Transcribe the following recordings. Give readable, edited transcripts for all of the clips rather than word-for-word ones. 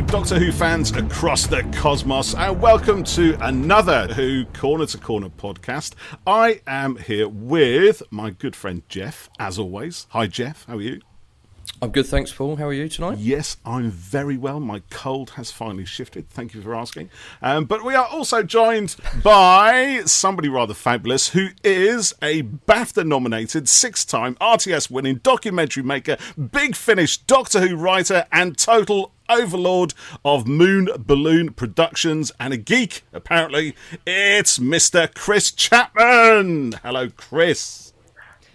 Doctor Who fans across the cosmos, and welcome to another Who Corner to Corner podcast. I am here with my good friend Jeff, as always. Hi Jeff, how are you? I'm good, thanks Paul. How are you tonight? Yes, I'm very well. My cold has finally shifted. Thank you for asking. But we are also joined by somebody rather fabulous who is a BAFTA-nominated, 6-time RTS-winning documentary maker, Big Finish Doctor Who writer, and total overlord of Moon Balloon Productions, and a geek, apparently. It's Mr. Chris Chapman. Hello, Chris.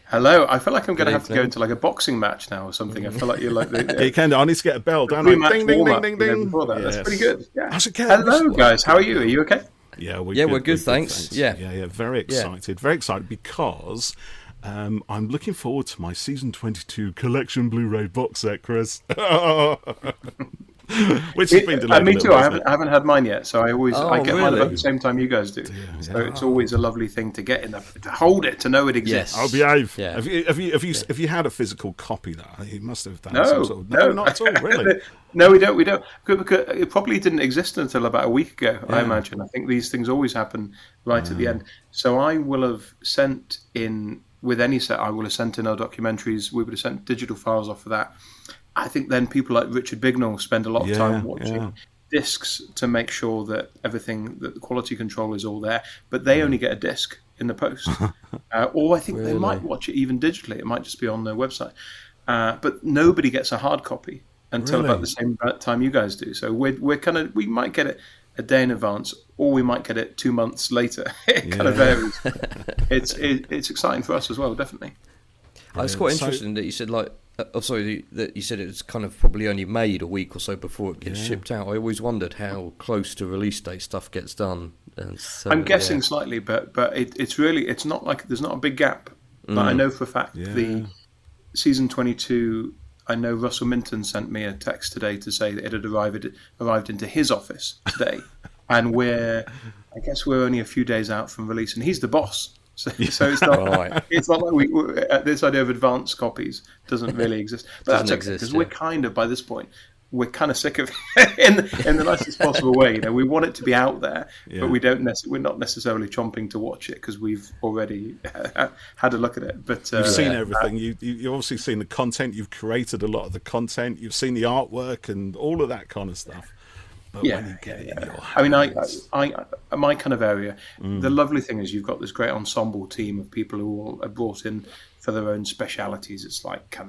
Hello, I feel like I'm going to have to go into like a boxing match now or something. I feel like you're like you can. I need to get a bell, don't I? Ding, ding, ding, ding, ding. Yes. That's pretty good. Yeah. Hello, guys. How are you? Are you okay? Yeah, we're good. Thanks. Yeah. Very excited because I'm looking forward to my season 22 collection Blu-ray box set, Chris. Which has been delayed. Me too. I haven't had mine yet, so I get mine about the same time you guys do. So it's always a lovely thing to get in there, to hold it, to know it exists. I'll behave. Yeah. Have you had a physical copy? That you must have done. No, not at all. Really. No, we don't. Because it probably didn't exist until about a week ago. Yeah. I imagine. I think these things always happen right at the end. So I will have sent in with any set. I will have sent in our documentaries. We would have sent digital files off of that. I think then people like Richard Bignell spend a lot of time watching discs to make sure that the quality control is all there, but they only get a disc in the post. Or I think they might watch it even digitally. It might just be on their website. But nobody gets a hard copy until about the same time you guys do. So we might get it a day in advance, or we might get it 2 months later. It kind of varies. It's exciting for us as well, definitely. It's quite interesting that you said that you said it was kind of probably only made a week or so before it gets shipped out. I always wondered how close to release date stuff gets done. And so, I'm guessing slightly, but it's not like there's not a big gap. But I know for a fact the season 22. I know Russell Minton sent me a text today to say that it had arrived into his office today, and we're only a few days out from release, and he's the boss. So it's not it's not like this idea of advanced copies doesn't really exist. But that's okay, because we're kind of, by this point, we're kind of sick of it in the nicest possible way. You know, we want it to be out there, but we're not necessarily chomping to watch it because we've already had a look at it. But you've seen everything. You've obviously seen the content. You've created a lot of the content. You've seen the artwork and all of that kind of stuff. But when you get it in your hands... I mean, my kind of area, the lovely thing is you've got this great ensemble team of people who all are brought in for their own specialities. It's like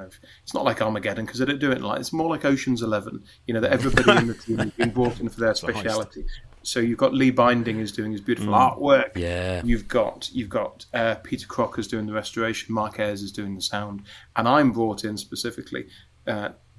it's not like Armageddon because they don't do it like, it's more like Ocean's 11. You know, that everybody in the team has been brought in for their speciality. So you've got Lee Binding who's doing his beautiful artwork. Yeah. You've got Peter Crocker's doing the restoration. Mark Ayres is doing the sound, and I'm brought in specifically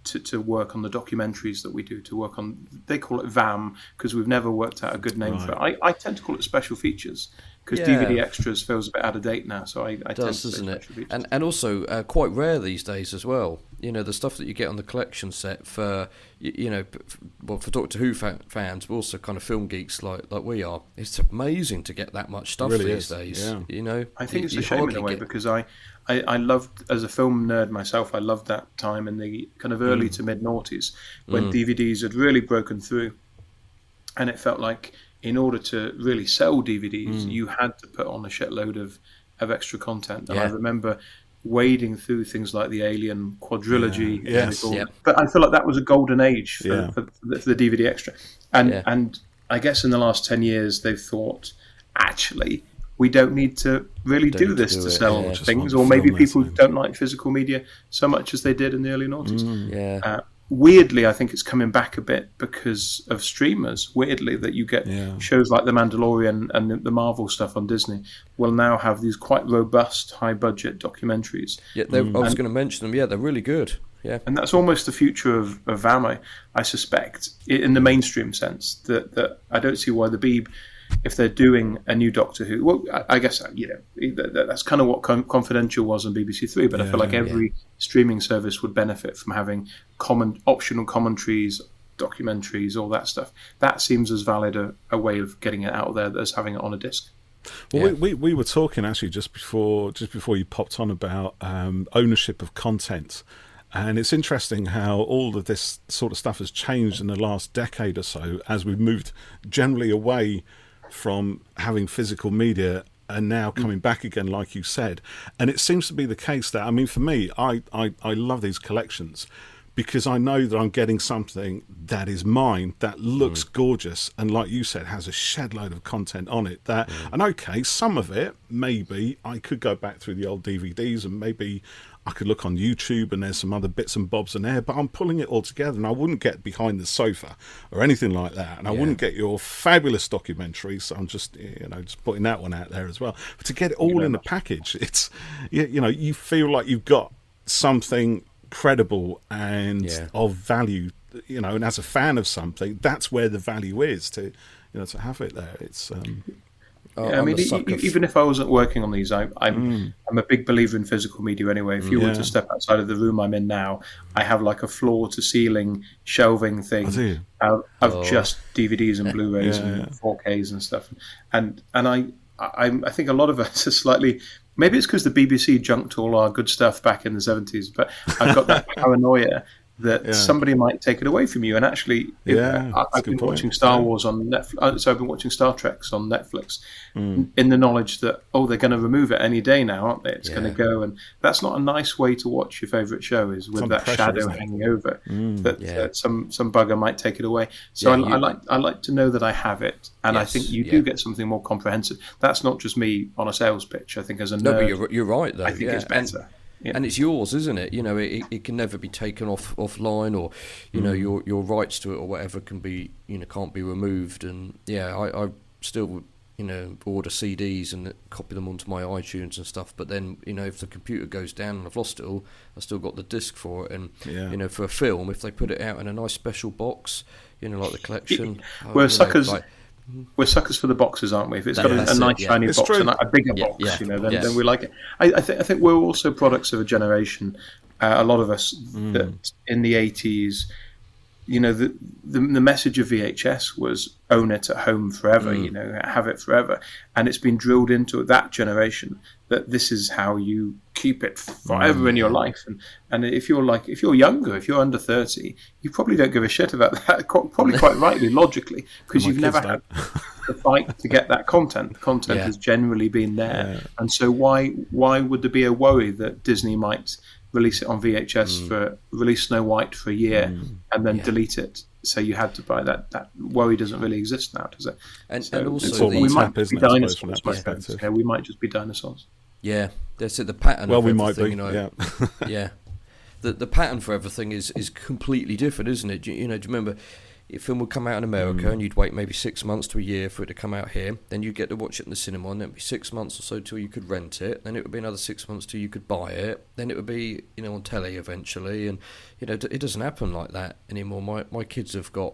to work on the documentaries that we do, to work on, they call it VAM, because we've never worked out a good name for it. I tend to call it special features, because DVD extras feels a bit out of date now, so I tend to say special features. And also quite rare these days as well. You know, the stuff that you get on the collection set for, for Doctor Who fans, but also kind of film geeks like we are. It's amazing to get that much stuff these days. Yeah. You know, I think it's a shame in a way because I loved, as a film nerd myself, I loved that time in the kind of early to mid noughties when DVDs had really broken through, and it felt like in order to really sell DVDs, you had to put on a shitload of extra content. And I remember wading through things like the Alien quadrilogy. But I feel like that was a golden age for the DVD extra. And I guess in the last 10 years, they've thought, actually, we don't need to really do this to sell things, or maybe people don't like physical media so much as they did in the early noughties. Weirdly, I think it's coming back a bit because of streamers. Weirdly, that you get shows like The Mandalorian and the Marvel stuff on Disney will now have these quite robust, high-budget documentaries. Yeah, I was going to mention them. Yeah, they're really good. Yeah, and that's almost the future of VAM, I suspect, in the mainstream sense. That I don't see why the Beeb, if they're doing a new Doctor Who, well, I guess that's kind of what Confidential was on BBC Three. But I feel like every streaming service would benefit from having optional commentaries, documentaries, all that stuff. That seems as valid a way of getting it out there as having it on a disc. Well, we were talking actually just before you popped on about ownership of content. And it's interesting how all of this sort of stuff has changed in the last decade or so as we've moved generally away from having physical media and now coming back again, like you said. And it seems to be the case that, I mean, for me, I love these collections because I know that I'm getting something that is mine, that looks gorgeous, and like you said, has a shed load of content on it. That, and okay, some of it, maybe I could go back through the old DVDs and maybe I could look on YouTube and there's some other bits and bobs in there, but I'm pulling it all together, and I wouldn't get behind the sofa or anything like that, and I wouldn't get your fabulous documentary, so I'm just, just putting that one out there as well. But to get it all in the package, it's, you feel like you've got something credible and of value, and as a fan of something, that's where the value is, to have it there. It's I mean, even if I wasn't working on these, I'm a big believer in physical media anyway. If you were to step outside of the room I'm in now, I have like a floor to ceiling shelving thing of just DVDs and Blu-rays and 4Ks and stuff. And I think a lot of us are slightly, maybe it's because the BBC junked all our good stuff back in the 70s, but I've got that paranoia that somebody might take it away from you. And actually, I've been watching Star Wars on Netflix. So I've been watching Star Treks on Netflix in the knowledge that, they're going to remove it any day now, aren't they? It's going to go. And that's not a nice way to watch your favourite show, is with that pressure, shadow hanging over that some bugger might take it away. So I like to know that I have it. And I think you do get something more comprehensive. That's not just me on a sales pitch. I think as a nerd, no, but you're right, though. I think it's better. And it's yours, isn't it? It can never be taken offline, or your rights to it or whatever can't be removed. And I still order CDs and copy them onto my iTunes and stuff. But then if the computer goes down and I've lost it all, I've still got the disc for it. And for a film, if they put it out in a nice special box, like the collection, we're suckers for the boxes, aren't we? If it's got a nice shiny box and a bigger box, then we like it. I think we're also products of a generation, a lot of us, that in the 80s, the message of VHS was own it at home forever, have it forever. And it's been drilled into that generation that this is how you keep it forever in your life. And if you're younger, if you're under 30, you probably don't give a shit about that, probably quite rightly, logically, because you've never had the fight to get that content. The content has generally been there. And so why would there be a worry that Disney might release it on VHS release Snow White for a year and then delete it? So you had to buy that. That worry doesn't really exist now, does it? And also we might be dinosaurs. We might just be dinosaurs. Yeah, that's it. The pattern. Well, of we might everything, be. Yeah. The pattern for everything is completely different, isn't it? Do you remember? A film would come out in America and you'd wait maybe 6 months to a year for it to come out here. Then you'd get to watch it in the cinema, and then it'd be 6 months or so till you could rent it. Then it would be another 6 months till you could buy it. Then it would be on telly eventually, and it doesn't happen like that anymore. My kids have got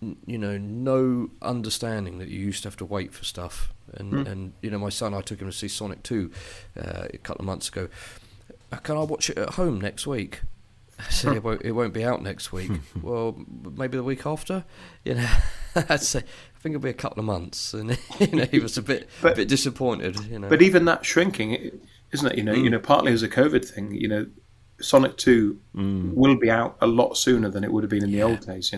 no understanding that you used to have to wait for stuff. And my son, I took him to see Sonic 2 a couple of months ago. Can I watch it at home next week? I said it won't be out next week. Well, maybe the week after. I'd say I think it'll be a couple of months, and he was a bit disappointed. But even that shrinking, isn't it? Partly as a COVID thing. Sonic 2 will be out a lot sooner than it would have been in the old days.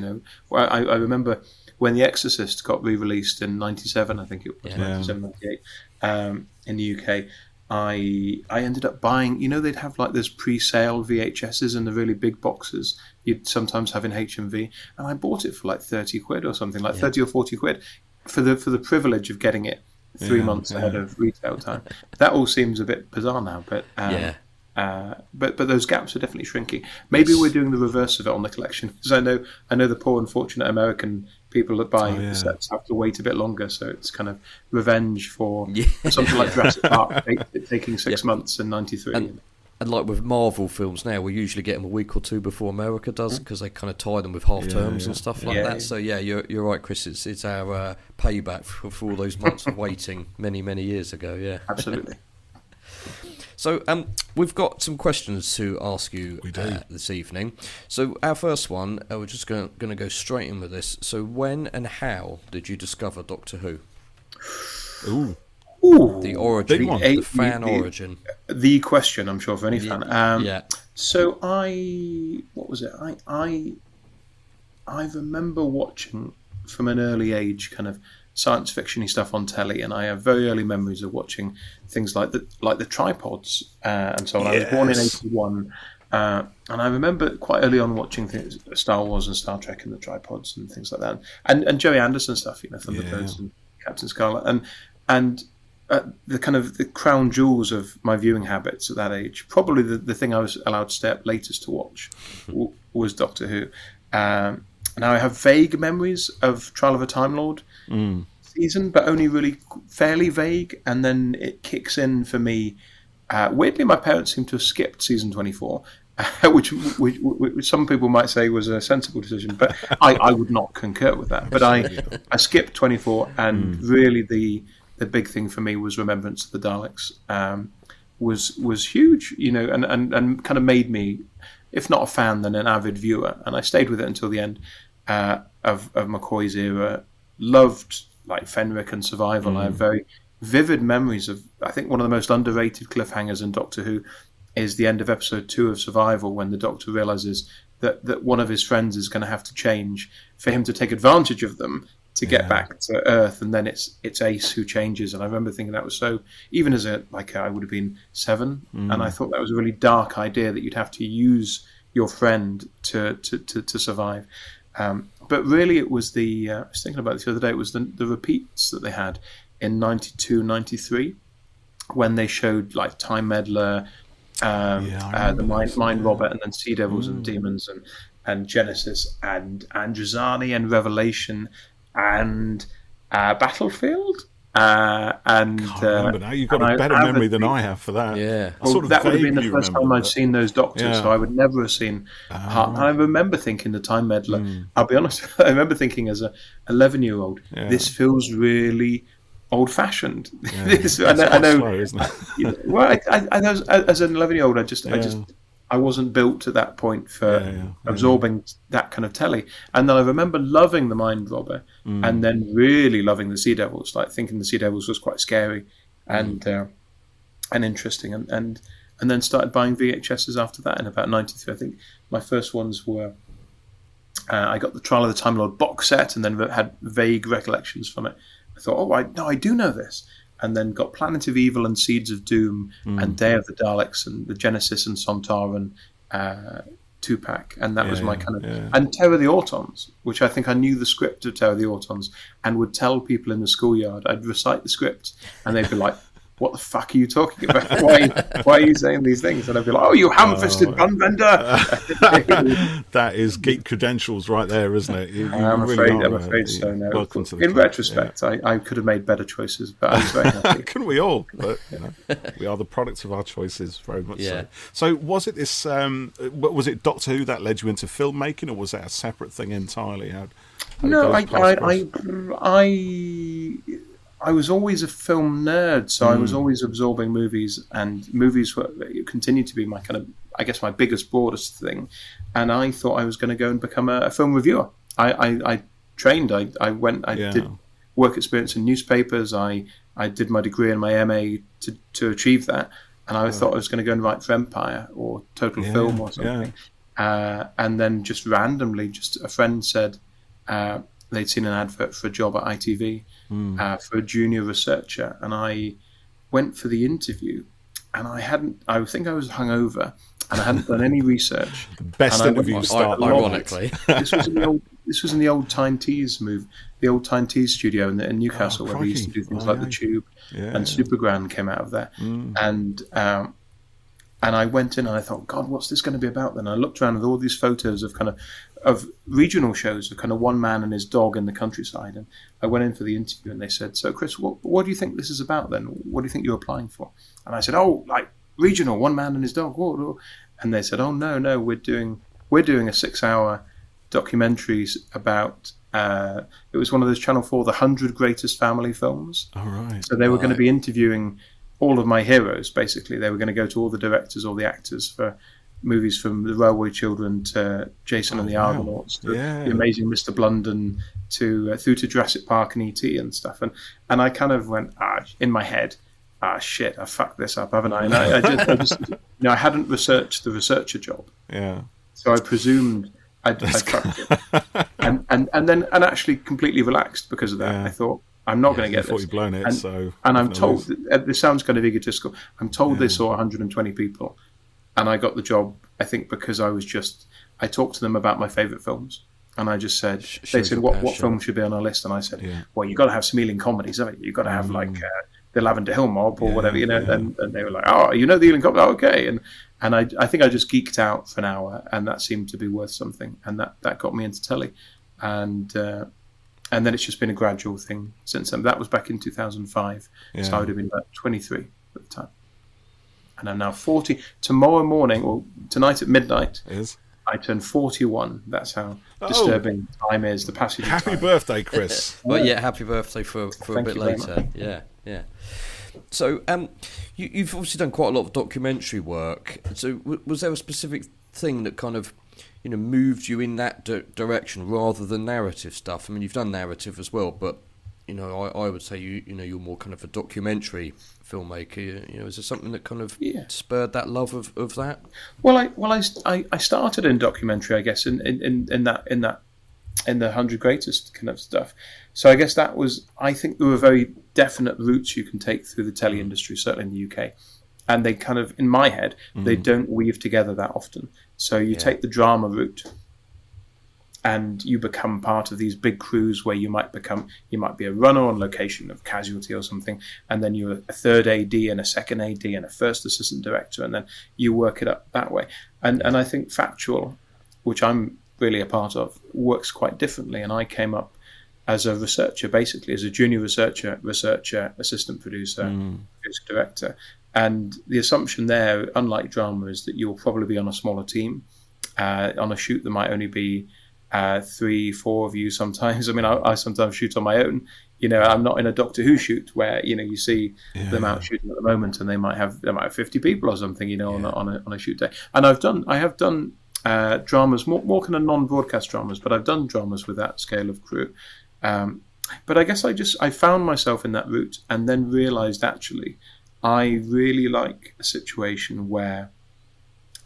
I remember when The Exorcist got re-released in '97, I think it was 97, 98, in the UK. I ended up buying, they'd have like those pre-sale VHSs in the really big boxes you'd sometimes have in HMV, and I bought it for like 30 quid or something, 30 or 40 quid for the privilege of getting it 3 months ahead of retail time. That all seems a bit bizarre now, but those gaps are definitely shrinking. Maybe we're doing the reverse of it on the collection, because I know the poor unfortunate American people that buy the sets have to wait a bit longer, so it's kind of revenge for something like Jurassic Park taking 6 months in '93. And like with Marvel films now, we usually get them a week or two before America does, because they kind of tie them with half terms and stuff like that. So you're right, Chris. It's our payback for all those months of waiting many years ago. Yeah, absolutely. So we've got some questions to ask you this evening. So our first one, we're just going to go straight in with this. So when and how did you discover Doctor Who? Ooh. Ooh, The origin, Big one. the fan origin. the question, I'm sure, for any fan. Yeah. So what was it? I remember watching from an early age kind of science fiction-y stuff on telly, and I have very early memories of watching things like the Tripods and so on. I was born in 1981, and I remember quite early on watching things, Star Wars and Star Trek and the Tripods and things like that, and Joey Anderson stuff, Thunderbirds and Captain Scarlet, and the kind of the crown jewels of my viewing habits at that age. Probably the thing I was allowed to stay up latest to watch was Doctor Who. Now I have vague memories of Trial of a Time Lord season, but only really fairly vague, and then it kicks in for me. Weirdly, my parents seem to have skipped season 24, which some people might say was a sensible decision, but I would not concur with that. But I skipped 24, and really the big thing for me was Remembrance of the Daleks. Was huge, and kind of made me, if not a fan, then an avid viewer, and I stayed with it until the end of McCoy's era. Loved like Fenric and Survival. I have very vivid memories of, I think one of the most underrated cliffhangers in Doctor Who is the end of episode 2 of Survival, when the Doctor realizes that one of his friends is going to have to change for him to take advantage of them to get back to Earth, and then it's Ace who changes. And I remember thinking that was so, even as I would have been 7, and I thought that was a really dark idea that you'd have to use your friend to survive. But really, it was I was thinking about this the other day, it was the repeats that they had in 92, 93, when they showed like Time Meddler, the Mind Robber, and then Sea Devils and Demons, and Genesis, and Androzani, and Revelation, and Battlefield. And Can't remember now. You've got a better memory than I have for that. Yeah. That would have been the first time I'd seen those Doctors, so I would never have seen Heart. And I remember thinking the Time Meddler, I'll be honest, I remember thinking as a 11-year-old, this feels really old-fashioned. I know, slow, isn't it? Well, as an 11-year-old, I wasn't built at that point for absorbing that kind of telly. And then I remember loving the Mind Robber, and then really loving the Sea Devils, like thinking the Sea Devils was quite scary and interesting, and then started buying VHSs after that in about 93. I think my first ones were I got the Trial of the Time Lord box set, and then had vague recollections from it. I thought, I do know this. And then got Planet of Evil and Seeds of Doom and Day of the Daleks and the Genesis and Sontaran 2-pack. And that was my kind of... And Terror of the Autons, which I think I knew the script of Terror of the Autons and would tell people in the schoolyard. I'd recite the script and they'd be like, what the fuck are you talking about? Why are you saying these things? And I'd be like, oh, you ham-fisted gunbender! That is geek credentials right there, isn't it? I'm afraid so. No. Welcome to the in club. Retrospect, I could have made better choices, but I was very happy. Couldn't we all? But we are the products of our choices, very much so. So was it this? Was it Doctor Who that led you into filmmaking, or was that a separate thing entirely? No, I was always a film nerd, so I was always absorbing movies, and movies continued to be my kind of, I guess, my biggest, broadest thing. And I thought I was going to go and become a film reviewer. I trained. I did work experience in newspapers. I did my degree and my MA to achieve that. And I thought I was going to go and write for Empire or Total Film or something. And then just randomly, a friend said they'd seen an advert for a job at ITV for a junior researcher, and I went for the interview, and I think I was hungover, and I hadn't done any research. Best interview start, ironically. This was in the old Tyne Tees the old Tyne Tees studio in Newcastle, where we used to do things like The Tube, and Supergran came out of there, and I went in and I thought, God, what's this going to be about then? I looked around with all these photos of regional shows of kind of one man and his dog in the countryside. And I went in for the interview and they said, so Chris, what do you think this is about then? What do you think you're applying for? And I said, like regional, one man and his dog. And they said, no, we're doing a 6-hour documentary about, it was one of those Channel 4, the 100 Greatest Family Films. All right. So they were going to be interviewing all of my heroes, basically. They were going to go to all the directors, all the actors for movies from The Railway Children to Jason and the Argonauts, to The Amazing Mr. Blunden, through to Jurassic Park and ET and stuff, and I kind of went in my head, shit, I fucked this up, haven't I? And I just I hadn't researched the researcher job, so I presumed I'd fucked it, and actually completely relaxed because of that. I thought, I'm not going to get this. You've blown it, and I'm told, this sounds kind of egotistical, I'm told they saw 120 people, and I got the job, I think, because I talked to them about my favourite films, and I just said, they said, what film should be on our list? And I said, well, you've got to have some Ealing comedies, haven't you? You've got to have like the Lavender Hill Mob or whatever, and they were like, oh, you know the Ealing comedy? Oh, okay. And I think I just geeked out for an hour, and that seemed to be worth something, and that got me into telly. And then it's just been a gradual thing since then. That was back in 2005, so I would have been about 23 at the time. And I'm now 40. Tomorrow morning, or tonight at midnight, I turn 41. That's how disturbing time is, the passage of time. Happy birthday, Chris. Well, happy birthday for a bit later. Yeah. So you've obviously done quite a lot of documentary work. So was there a specific thing that kind of moved you in that direction rather than narrative stuff? I mean, you've done narrative as well, but I would say you're more kind of a documentary filmmaker. Is there something that kind of spurred that love of that? Well, I started in documentary, I guess, in the 100 Greatest kind of stuff. So I guess I think there were very definite routes you can take through the telly industry, certainly in the UK. And they kind of, in my head, they don't weave together that often. So you take the drama route, and you become part of these big crews where you might be a runner on location of Casualty or something, and then you're a third AD and a second AD and a first assistant director, and then you work it up that way. And I think Factual, which I'm really a part of, works quite differently. And I came up as a researcher, basically, as a junior researcher, assistant producer, producer director. And the assumption there, unlike drama, is that you'll probably be on a smaller team. On a shoot, there might only be 3-4 of you sometimes. I mean, I sometimes shoot on my own. I'm not in a Doctor Who shoot where you see them out shooting at the moment, and they might have 50 people or something, on a shoot day. And I have done dramas, more kind of non-broadcast dramas, but I've done dramas with that scale of crew. But I guess I found myself in that route, and then realised actually I really like a situation where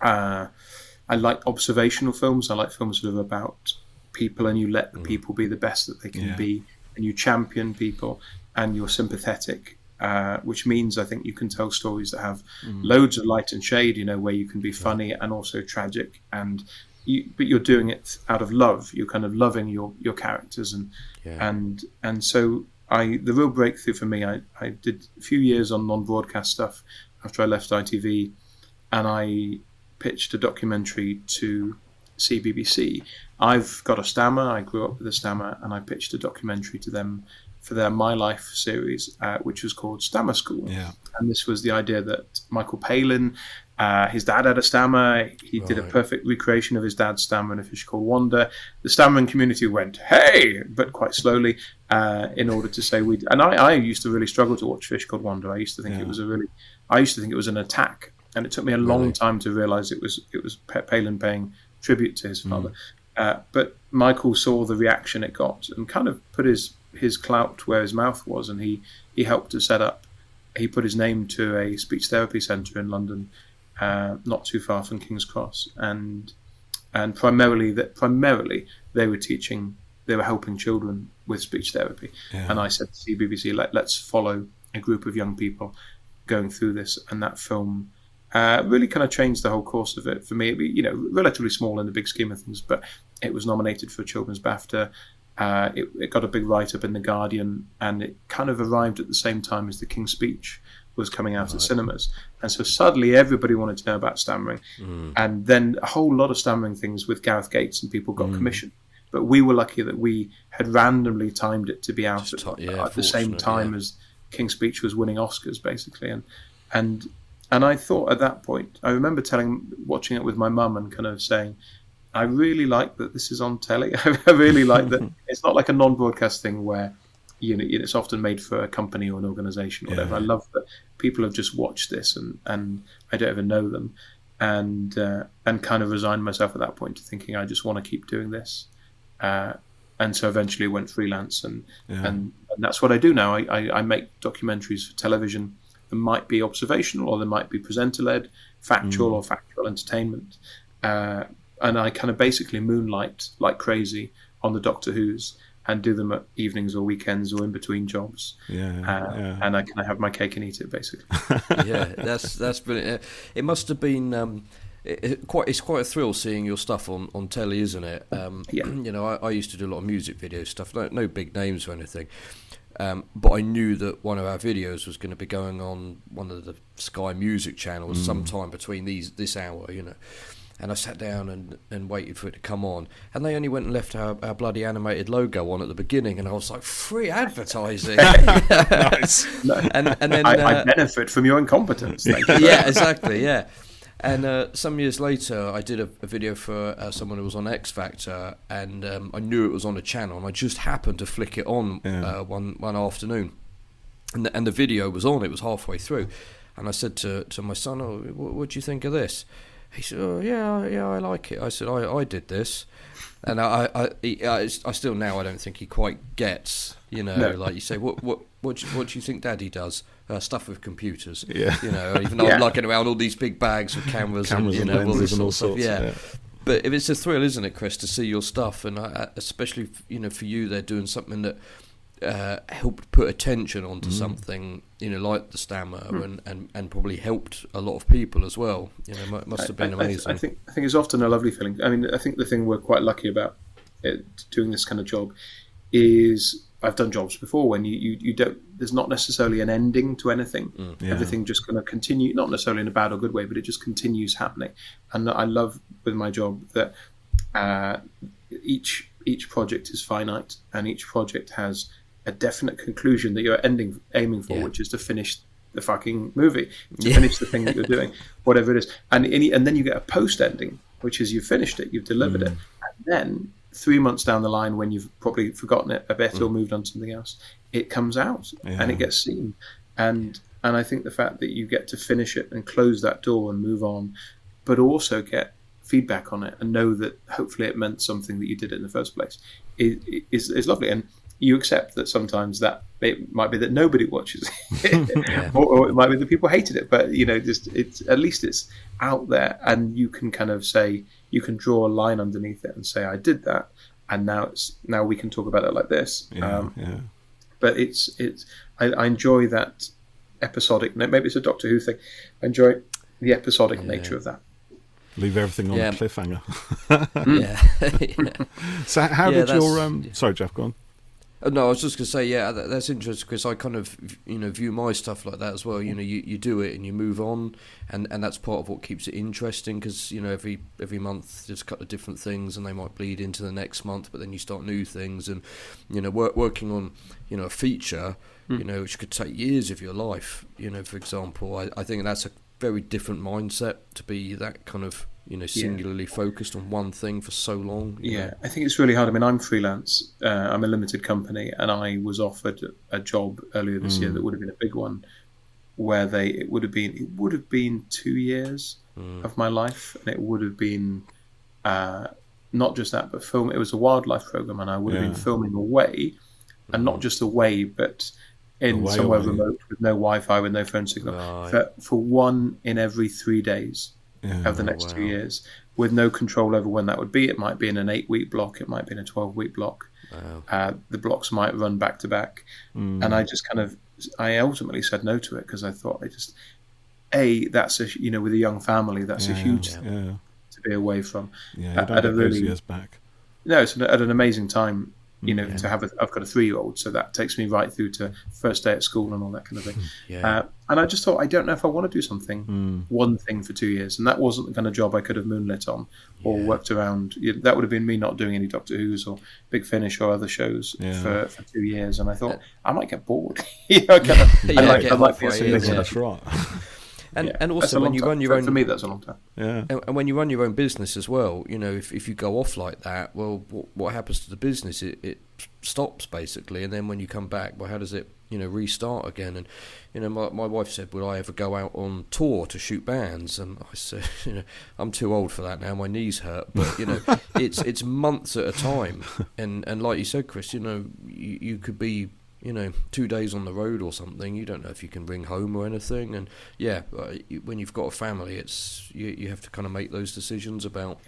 I like observational films. I like films that are about people, and you let the people be the best that they can be, and you champion people, and you're sympathetic, which means I think you can tell stories that have loads of light and shade, where you can be funny and also tragic, but you're doing it out of love. You're kind of loving your characters, and so the real breakthrough for me, I did a few years on non-broadcast stuff after I left ITV, and I pitched a documentary to CBBC. I've got a stammer, I grew up with a stammer, and I pitched a documentary to them for their My Life series, which was called Stammer School. And this was the idea that Michael Palin, his dad had a stammer, he did a perfect recreation of his dad's stammer in A Fish Called Wanda. The stammering community went, hey, but quite slowly, in order to say and I used to really struggle to watch Fish Called Wanda. I used to think it was an attack, and it took me a long time to realise it was Palin paying tribute to his father. But Michael saw the reaction it got and kind of put his clout where his mouth was, and he helped to set up. He put his name to a speech therapy centre in London, not too far from King's Cross, and primarily they were helping children with speech therapy. And I said to CBBC, let's follow a group of young people going through this, and that film really kind of changed the whole course of it for me. Relatively small in the big scheme of things, but it was nominated for a Children's BAFTA. It got a big write-up in The Guardian, and it kind of arrived at the same time as The King's Speech was coming out at cinemas. And so suddenly everybody wanted to know about stammering. And then a whole lot of stammering things with Gareth Gates and people got commissioned. But we were lucky that we had randomly timed it to be out at the same time as King's Speech was winning Oscars, basically. And I thought at that point, I remember watching it with my mum and kind of saying, I really like that this is on telly. I really like that it's not like a non-broadcast thing where it's often made for a company or an organisation or whatever. I love that people have just watched this and I don't even know them, and kind of resigned myself at that point to thinking I just want to keep doing this. And and so eventually went freelance, and that's what I do now. I make documentaries for television. They might be observational, or they might be presenter-led, factual or factual entertainment. And I kind of basically moonlight like crazy on the Doctor Who's and do them at evenings or weekends or in between jobs. And I kind of have my cake and eat it, basically. Yeah, that's brilliant. It must have been it's quite a thrill seeing your stuff on telly, isn't it? You know, I used to do a lot of music video stuff, no big names or anything. But I knew that one of our videos was going to be going on one of the Sky Music channels sometime between this hour, you know. And I sat down and waited for it to come on. And they only went and left our bloody animated logo on at the beginning. And I was like, free advertising. Nice. And then I benefit from your incompetence. Thank you. Yeah, exactly, yeah. And some years later, I did a video for someone who was on X Factor, and I knew it was on a channel, and I just happened to flick it on one afternoon, and the video was on. It was halfway through, and I said to my son, "Oh, what do you think of this?" He said, "Oh, yeah, I like it." I said, "I did this," and I still now I don't think he quite gets, you know, like you say, what do you think Daddy does? Stuff with computers, you know, even though I'm lugging around all these big bags with cameras and, you know, all this sort of stuff. Yeah. But it's a thrill, isn't it, Chris, to see your stuff, and especially, you know, for you, they're doing something that helped put attention onto something, you know, like the Stammer, and probably helped a lot of people as well. You know, it must have been amazing. I think it's often a lovely feeling. I mean, I think the thing we're quite lucky about doing this kind of job is I've done jobs before when you don't. There's not necessarily an ending to anything. Everything just kind of continue, not necessarily in a bad or good way, but it just continues happening. And I love with my job that each project is finite, and each project has a definite conclusion that you're aiming for, which is to finish the fucking movie, to finish the thing that you're doing, whatever it is. And then you get a post ending, which is you've finished it, you've delivered it, and then 3 months down the line, when you've probably forgotten it a bit or moved on to something else, it comes out and it gets seen. And I think the fact that you get to finish it and close that door and move on, but also get feedback on it and know that hopefully it meant something that you did it in the first place is lovely. And you accept that sometimes that it might be that nobody watches it, or it might be that people hated it, but you know, it's at least it's out there, and you can kind of say, you can draw a line underneath it and say, I did that, and now we can talk about it like this. But I enjoy that episodic. Maybe it's a Doctor Who thing. I enjoy the episodic nature of that. Leave everything on a cliffhanger. So how did your sorry, Jeff, go on. No, I was just going to say, that's interesting, because I kind of, you know, view my stuff like that as well. You know, you do it and you move on, and that's part of what keeps it interesting, because, you know, every month there's a couple of different things, and they might bleed into the next month, but then you start new things, and, you know, working on, you know, a feature, you know, which could take years of your life, you know, for example, I think that's a very different mindset to be that kind of, you know, singularly focused on one thing for so long. You know? I think it's really hard. I mean, I'm freelance. I'm a limited company, and I was offered a job earlier this year that would have been a big one, where it would have been 2 years of my life, and it would have been not just that, but film. It was a wildlife program, and I would have been filming away, and not just away, but in somewhere remote with no Wi-Fi, with no phone signal, for 1 in every 3 days. Of the next 2 years, with no control over when that would be. It might be in an 8-week block, it might be in a 12-week block. The blocks might run back to back, and I ultimately said no to it, because I thought that's with a young family, that's a huge thing to be away from. At a really years back. No, it's at an amazing time. You know, to have I've got a 3-year-old, so that takes me right through to first day at school and all that kind of thing. And I just thought, I don't know if I want to do something, one thing for 2 years, and that wasn't the kind of job I could have moonlit on or worked around. That would have been me not doing any Doctor Who's or Big Finish or other shows for 2 years, and I thought I might get bored. I like that's right. And Yeah. and That's also a when long you time. run your own For me, that's a long time. Yeah. and when you run your own business as well, if you go off like that, well, what happens to the business? It stops basically, and then when you come back, well, how does it restart again? And my wife said, "Will I ever go out on tour to shoot bands?" And I said, I'm too old for that now. My knees hurt, but it's months at a time, and like you said, Chris, you could be 2 days on the road or something. You don't know if you can ring home or anything. And when you've got a family, it's you have to kind of make those decisions about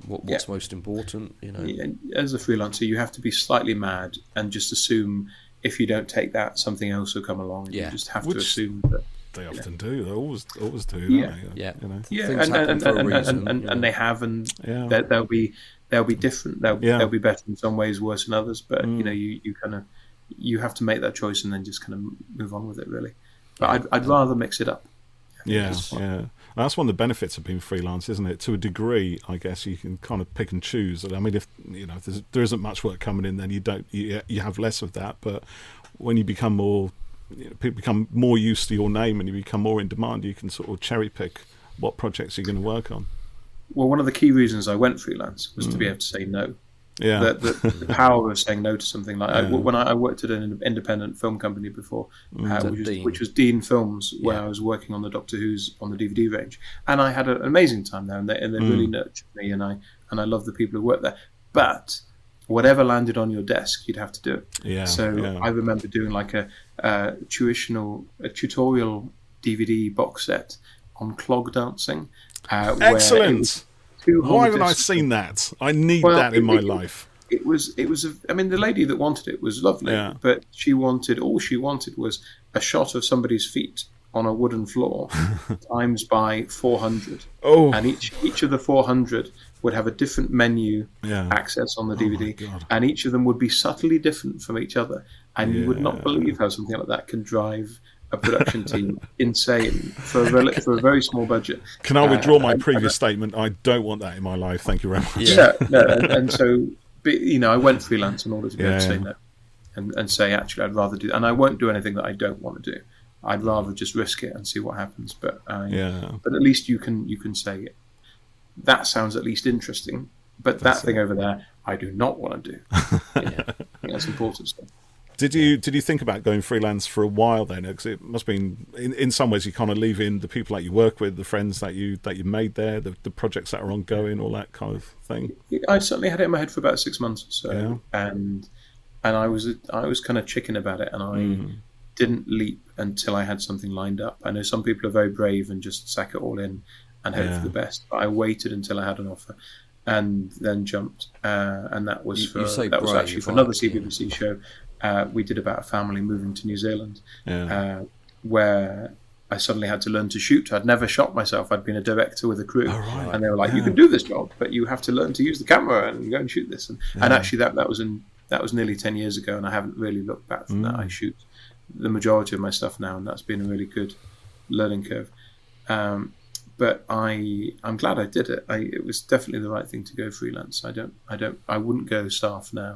what's most important. Yeah, as a freelancer, you have to be slightly mad and just assume if you don't take that, something else will come along. And you just have to assume that. They often do. They always do. Yeah. Don't they? Yeah. Yeah, Things happen for a reason, and they have, and Yeah. they'll be different. They'll be better in some ways, worse in others. But you kind of have to make that choice and then just kind of move on with it, really. But I'd rather mix it up. Yeah. That's one of the benefits of being freelance, isn't it? To a degree, I guess you can kind of pick and choose. I mean, if there isn't much work coming in, then you have less of that. But when you become more, people become more used to your name and you become more in demand, you can sort of cherry pick what projects you're going to work on. Well, one of the key reasons I went freelance was to be able to say no. Yeah. The power of saying no to something. Like when I worked at an independent film company before, which was Dean Films, where I was working on the Doctor Who's on the DVD range, and I had an amazing time there, and they really nurtured me, and I love the people who work there. But whatever landed on your desk, you'd have to do it. Yeah. So I remember doing like a tutorial DVD box set on clog dancing. Excellent. Why haven't I discs. seen that? I need that in my life. It was I mean, the lady that wanted it was lovely, but all she wanted was a shot of somebody's feet on a wooden floor times by 400. Oh. And each of the 400 would have a different menu access on the DVD, and each of them would be subtly different from each other. And you would not believe how something like that can drive a production team insane for a very small budget. Can I withdraw my previous statement? I don't want that in my life. Thank you very much. Yeah, no, and so, I went freelance in order to be able to say no, and say actually I'd rather do, and I won't do anything that I don't want to do. I'd rather just risk it and see what happens. But but at least you can say it. That sounds at least interesting. But that thing over there, I do not want to do. I think that's important stuff. Did you think about going freelance for a while then? Because it must have been, in some ways, you kind of leave in the people that you work with, the friends that you made there, the projects that are ongoing, all that kind of thing. I certainly had it in my head for about 6 months or so, and I was kind of chicken about it, and I didn't leap until I had something lined up. I know some people are very brave and just sack it all in and hope for the best, but I waited until I had an offer and then jumped, and that was was actually for another CBBC show. We did about a family moving to New Zealand, where I suddenly had to learn to shoot. I'd never shot myself. I'd been a director with a crew, and they were like, "You can do this job, but you have to learn to use the camera and go and shoot this." And actually, that was nearly 10 years ago, and I haven't really looked back from that. I shoot the majority of my stuff now, and that's been a really good learning curve. But I'm glad I did it. It was definitely the right thing to go freelance. I wouldn't go staff now.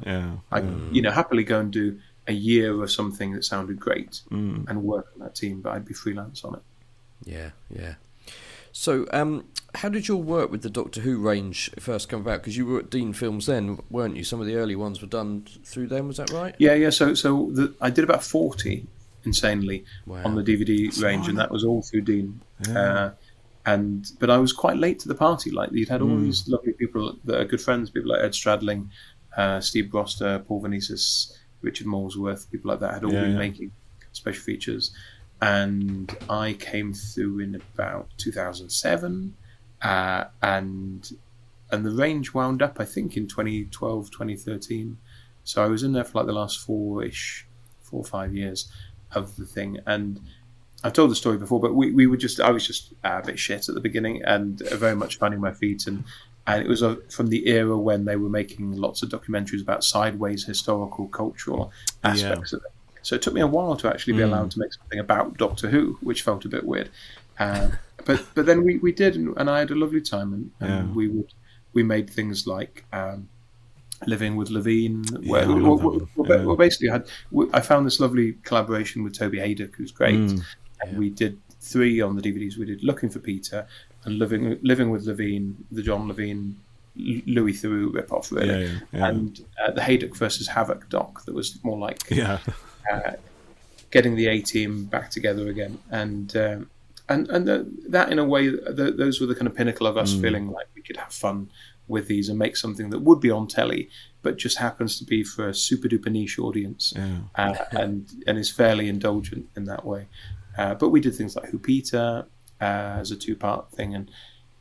I'd happily go and do a year or something that sounded great and work on that team, but I'd be freelance on it. Yeah. So, how did your work with the Doctor Who range first come about? Because you were at Dean Films then, weren't you? Some of the early ones were done through them, was that right? Yeah. So I did about 40, insanely, on the DVD range, and that was all through Dean. But I was quite late to the party. Like, you'd had all these lovely people that are good friends, people like Ed Stradling, Steve Broster, Paul Venesis, Richard Molesworth, people like that had all been making special features. And I came through in about 2007, and the range wound up, I think, in 2012, 2013. So I was in there for like the last 4 or 5 years of the thing. And I've told the story before, but I was just a bit shit at the beginning and very much finding my feet. And it was from the era when they were making lots of documentaries about sideways historical, cultural aspects of it. So it took me a while to actually be allowed to make something about Doctor Who, which felt a bit weird. But then we did, and I had a lovely time. And we made things like Living with Levine. Basically, I found this lovely collaboration with Toby Haydock, who's great. And we did 3 on the DVDs. We did Looking for Peter and Living with Levine, the John Levine, Louis Theroux ripoff, really. And the Haydock versus Havoc doc that was more like getting the A-team back together again. And that, in a way, those were the kind of pinnacle of us feeling like we could have fun with these and make something that would be on telly, but just happens to be for a super duper niche audience, and is fairly indulgent in that way. But we did things like Who Peter as a 2-part thing,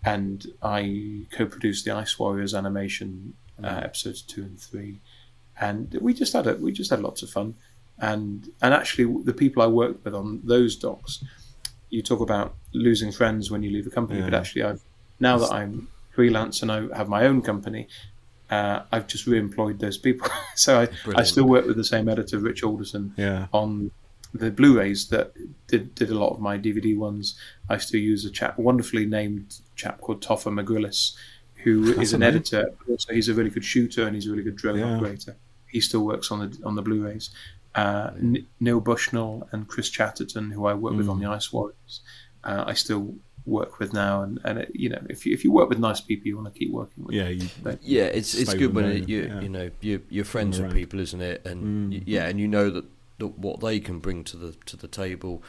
and I co-produced the Ice Warriors animation episodes 2 and 3, and we just had lots of fun. And actually, the people I worked with on those docs, you talk about losing friends when you leave a company, but actually, now that I'm freelance and I have my own company, I've just re-employed those people. So I still work with the same editor, Rich Alderson, on the Blu-rays that did a lot of my DVD ones. I still use a wonderfully named chap called Toffer McGrillis, who is an editor. Also, he's a really good shooter and he's a really good drone operator. He still works on the Blu-rays. Neil Bushnell and Chris Chatterton, who I work with on the Ice Warriors, I still work with now, and if you work with nice people, you want to keep working with them. It's good when you're friends with people, isn't it? And and you know that what they can bring to the table,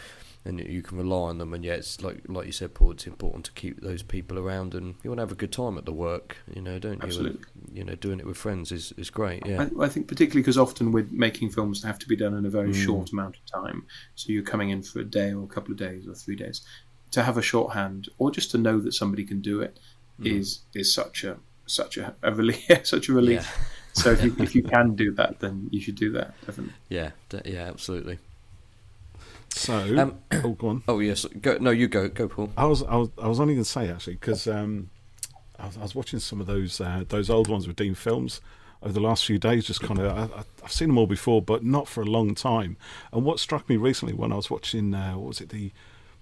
and you can rely on them. And it's like you said, Paul, it's important to keep those people around, and you want to have a good time at the work, don't you? Absolutely. And, doing it with friends is great. Yeah, I think particularly because often with making films, they have to be done in a very short amount of time. So you're coming in for a day or a couple of days or 3 days. To have a shorthand, or just to know that somebody can do it, is such a relief. Such a relief. Yeah. So if you can do that, then you should do that, definitely. Yeah, absolutely. So, go on. Oh yes, go. No, you go, Paul. I was only going to say actually because I was watching some of those old ones with Dean Films over the last few days. Just kind of, I've seen them all before, but not for a long time. And what struck me recently when I was watching,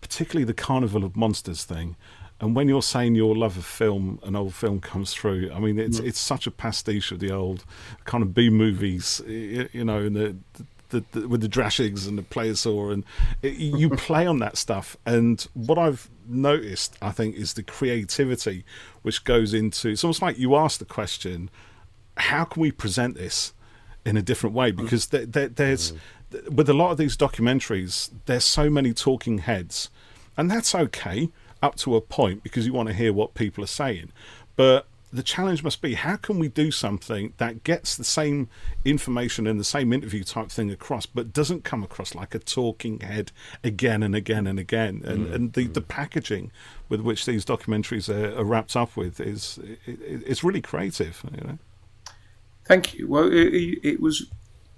particularly the Carnival of Monsters thing, and when you're saying your love of film, an old film comes through. I mean, it's such a pastiche of the old kind of B movies, and with the Drashigs and the Plesiosaur, and you play on that stuff. And what I've noticed, I think, is the creativity which goes into. It's almost like you ask the question, how can we present this in a different way? Because there's with a lot of these documentaries, there's so many talking heads, and that's okay up to a point because you want to hear what people are saying. But the challenge must be, how can we do something that gets the same information and the same interview type thing across, but doesn't come across like a talking head again and again and again? And the packaging with which these documentaries are wrapped up with it's really creative. Thank you. Well, it was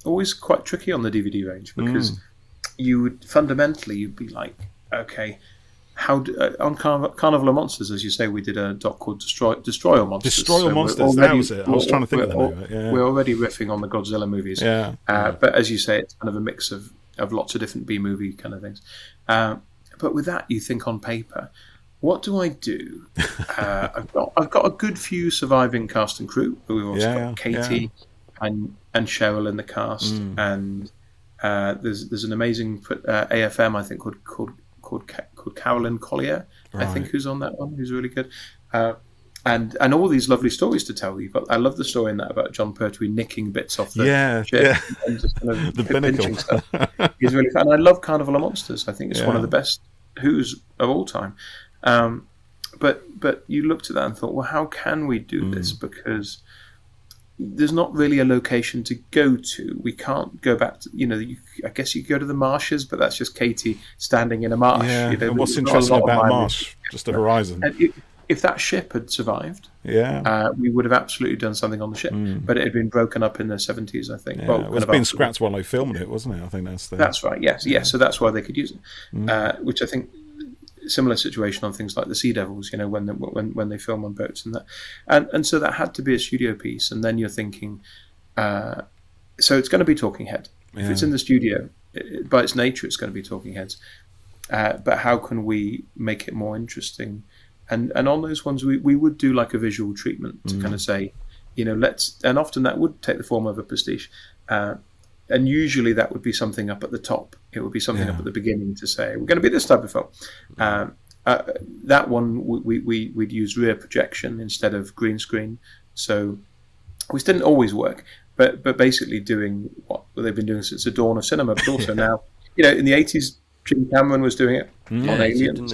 always quite tricky on the DVD range because you'd be like, okay, on Carnival of Monsters, as you say, we did a doc called Destroy All Monsters. Destroy All Monsters, that was it. I was trying to think of the name of it. Yeah. We're already riffing on the Godzilla movies. But as you say, it's kind of a mix of lots of different B-movie kind of things. But with that, you think on paper, what do I do? I've got a good few surviving cast and crew. We've also got Katie and Cheryl in the cast, and there's an amazing AFM, I think, called Carolyn Collier, I think, who's on that one, who's really good, and all these lovely stories to tell. I love the story in that about John Pertwee nicking bits off the ship and just kind of the pinnacle stuff. He's really fun, and I love Carnival of Monsters. I think it's one of the best Who's of all time. But you looked at that and thought, well, how can we do this? Because there's not really a location to go to. We can't go back to, I guess you could go to the marshes, but that's just Katie standing in a marsh. Yeah, and what's interesting about marsh? Just a horizon. And if that ship had survived, we would have absolutely done something on the ship. But it had been broken up in the 70s, I think. Yeah, well, it was being scrapped while they filmed it, wasn't it? I think that's right, yes. So that's why they could use it, which I think... Similar situation on things like the Sea Devils, when they film on boats and that, and so that had to be a studio piece. And then you're thinking, so it's going to be talking head. If it's in the studio, by its nature, it's going to be talking heads. But how can we make it more interesting? And on those ones, we would do like a visual treatment to kind of say, let's. And often that would take the form of a pastiche. and usually that would be something up at the top. It would be something up at the beginning to say, we're going to be this type of film. That one, we'd use rear projection instead of green screen. So, which didn't always work, but basically doing what they've been doing since the dawn of cinema, but also now, in the 80s, Jim Cameron was doing it on Aliens.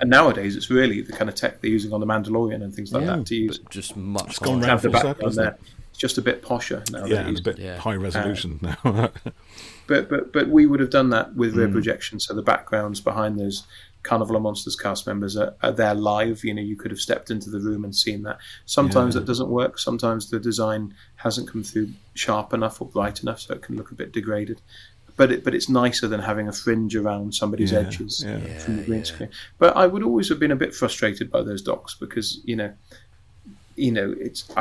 And nowadays, it's really the kind of tech they're using on The Mandalorian and things like that to use. But just much It's gone round full circle, isn't it? It's just a bit posher nowadays. Yeah, and a bit high resolution now. But we would have done that with rear projection, so the backgrounds behind those Carnival of Monsters cast members are there live. You could have stepped into the room and seen that. Sometimes that doesn't work. Sometimes the design hasn't come through sharp enough or bright enough, so it can look a bit degraded. But it's nicer than having a fringe around somebody's edges from the green screen. But I would always have been a bit frustrated by those docs because I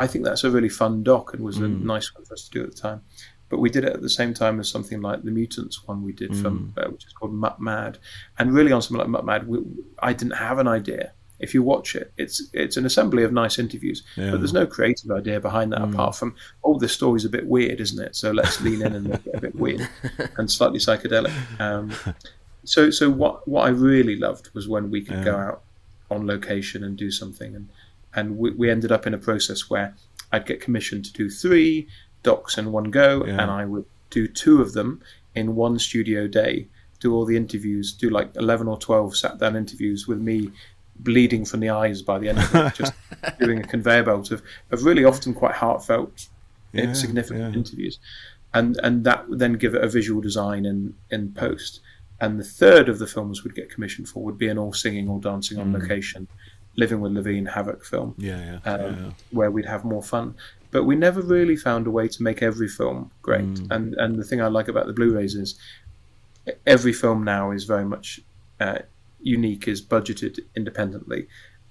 think that's a really fun doc and was a nice one for us to do at the time. But we did it at the same time as something like the Mutants one we did from which is called Mutt Mad. And really on something like Mutt Mad, I didn't have an idea. If you watch it, it's an assembly of nice interviews, but there's no creative idea behind that apart from, this story's a bit weird, isn't it? So let's lean in and make it a bit weird and slightly psychedelic. So what I really loved was when we could go out on location and do something, and we ended up in a process where I'd get commissioned to do 3 docs in one go, and I would do 2 of them in one studio day, do all the interviews, do like 11 or 12 sat down interviews with me bleeding from the eyes by the end of it, just doing a conveyor belt of really often quite heartfelt, significant interviews, and that would then give it a visual design in post. And the third of the films we'd get commissioned for would be an all singing, all dancing on location, Living with Levine Havoc film, where we'd have more fun. But we never really found a way to make every film great. And the thing I like about the Blu-rays is every film now is very much unique, is budgeted independently,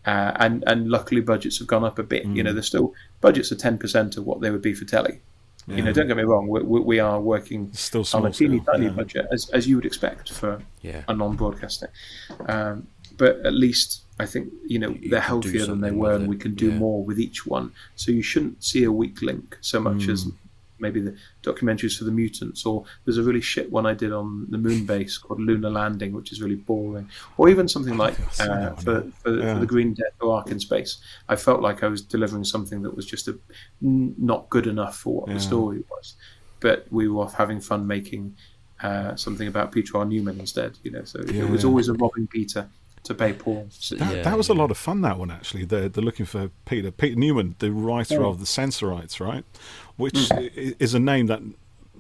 and luckily budgets have gone up a bit. They're still, budgets are 10% of what they would be for telly. Don't get me wrong, we are working still on a teeny tiny budget, as you would expect for a non-broadcasting. But at least I think they're healthier than they were, and we can do more with each one. So you shouldn't see a weak link so much as maybe the documentaries for the Mutants, or there's a really shit one I did on the moon base called Lunar Landing, which is really boring, or even something like for the Green Death or Ark in Space. I felt like I was delivering something that was just not good enough for what the story was, but we were off having fun making something about Peter R. Newman instead. So it was always a robbing Peter to pay Paul. That was a lot of fun, that one, actually. They're looking for Peter Newman, the writer of The Sensorites, right? Which is a name that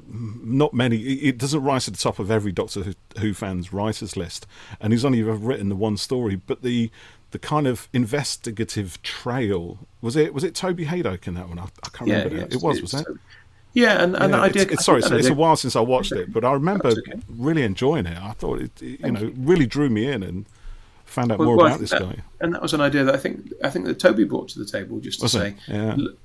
not many, it doesn't rise at the top of every Doctor Who fan's writers list, and he's only ever written the one story, but the kind of investigative trail, was it Toby Haydock in that one? I can't remember. It was it? Yeah, and the idea. It's a while since I watched it, but I remember really enjoying it. I thought it really drew me in and found out more about this guy. And that was an idea that I think that Toby brought to the table, just to say,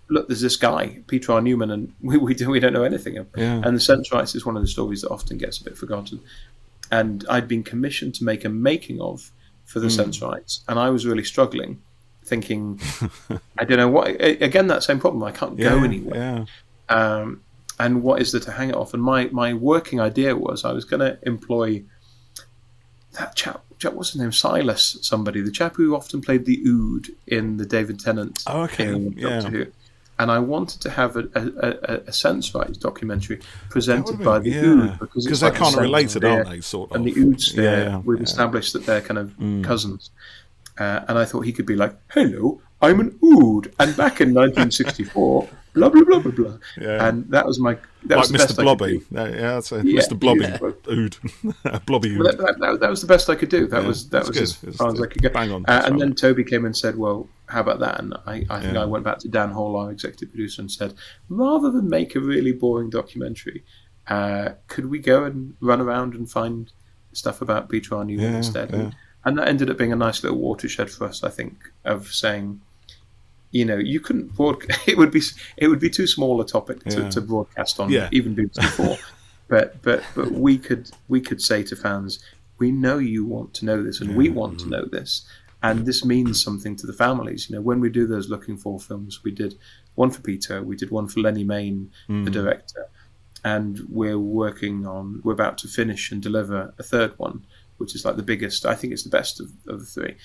look, there's this guy, Peter R. Newman, and we don't know anything of. And The Sensorites is one of the stories that often gets a bit forgotten. And I'd been commissioned to make a making of for The Sensorites, and I was really struggling, thinking, I don't know what. Again, that same problem. I can't go anywhere. And what is there to hang it off? And my working idea was I was going to employ that chap, what's his name? Silas, somebody, the chap who often played the Ood in the David Tennant. Oh, okay. Doctor Who. And I wanted to have a Sensorites documentary presented by the Ood, because they're kind of related, aren't they? Sort of. And the Oods there, we've established that they're kind of cousins. And I thought he could be like, "Hello, I'm an Ood, and back in 1964." Blah blah blah blah blah, and that was like Mr. Blobby. That's Mr. Blobby, Ood, Blobby Ood. That was the best I could do. That was as far as I could go. Bang on. And then Toby came and said, "Well, how about that?" And I think I went back to Dan Hall, our executive producer, and said, "Rather than make a really boring documentary, could we go and run around and find stuff about Peter R. Newman instead?" And that ended up being a nice little watershed for us, I think, of saying, you couldn't broadcast. It would be too small a topic to broadcast on, even BBC4. But we could say to fans, we know you want to know this, and we want to know this, and this means something to the families. When we do those Looking For films, we did one for Peter, we did one for Lenny Mayne, the director, and we're about to finish and deliver a third one, which is like the biggest. I think it's the best of the three,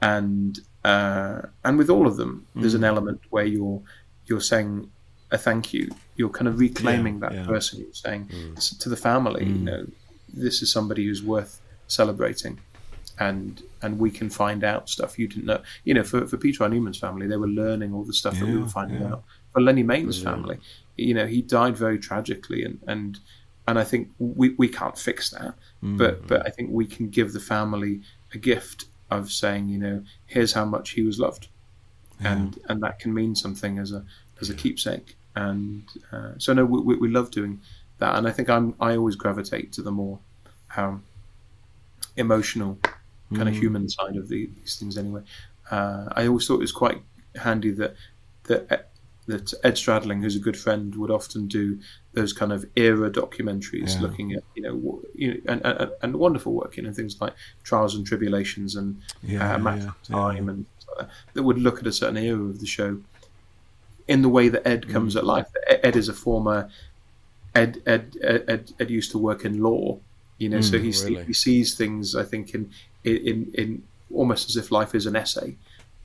and with all of them, there's an element where you're saying a thank you. You're kind of reclaiming that person. You're saying to the family, you know, this is somebody who's worth celebrating, and we can find out stuff you didn't know. You know, for Peter R. Newman's family, they were learning all the stuff that we were finding out. For Lenny Main's family, you know, he died very tragically, and I think we can't fix that, but I think we can give the family a gift of saying, you know, here's how much he was loved, and that can mean something as a keepsake. And so no, we love doing that, and I think I always gravitate to the more emotional kind of human side of these things anyway. I always thought it was quite handy that Ed Stradling, who's a good friend, would often do those kind of era documentaries, looking at and wonderful work, you know, things like Trials and Tribulations and Matter of Time, and that would look at a certain era of the show in the way that Ed comes at life. Ed is a former Ed used to work in law, you know, so he sees things, I think, in almost as if life is an essay.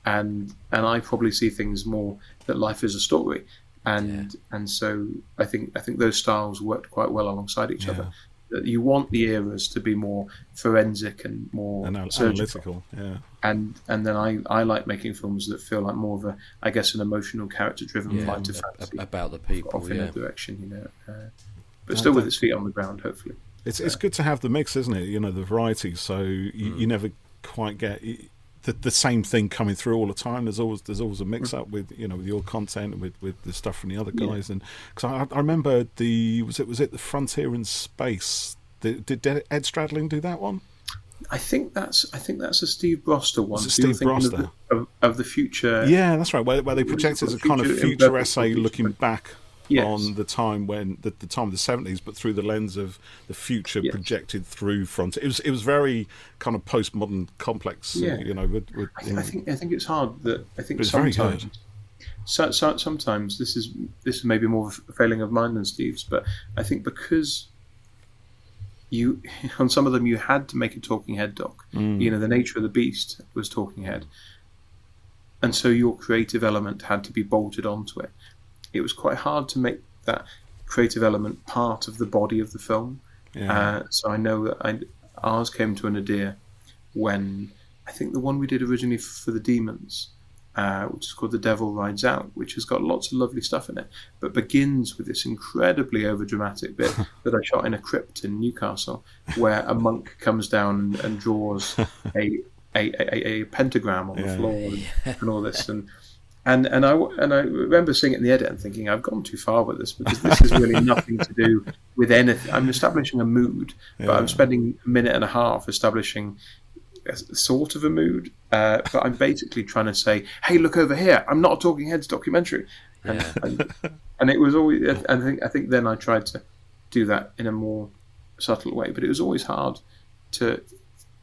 And I probably see things more that life is a story, and so I think those styles worked quite well alongside each other. You want the eras to be more forensic and more analytical, and then I like making films that feel like more of a, I guess, an emotional, character-driven flight to fantasy about the people, off in a direction, you know, but still with its feet on the ground, hopefully. It's good to have the mix, isn't it? You know, the variety, so you never quite get the same thing coming through all the time. There's always a mix up with, you know, with your content and with the stuff from the other guys. And because I remember was it the Frontier in Space? Did Ed Stradling do that one? I think that's a Steve Broster one. Steve Broster of the future. Yeah, that's right. Where they project as a kind of future essay looking back on the time when the time of the 70s, but through the lens of the future projected through Frontier. It was very kind of postmodern, complex. You know, I think it's hard that I think sometimes. Sometimes this is maybe more of a failing of mine than Steve's, but I think because on some of them you had to make a talking head doc. You know, The Nature of the Beast was talking head, and so your creative element had to be bolted onto it. It was quite hard to make that creative element part of the body of the film. So I know that ours came to a nadir when I think the one we did originally for the Demons, which is called The Devil Rides Out, which has got lots of lovely stuff in it, but begins with this incredibly overdramatic bit that I shot in a crypt in Newcastle, where a monk comes down and draws a pentagram on the floor and all this. And I remember seeing it in the edit and thinking, I've gone too far with this, because this is really nothing to do with anything. I'm establishing a mood, but I'm spending a minute and a half establishing a sort of a mood. But I'm basically trying to say, hey, look over here. I'm not a Talking Heads documentary. And it was always, I think then I tried to do that in a more subtle way, but it was always hard to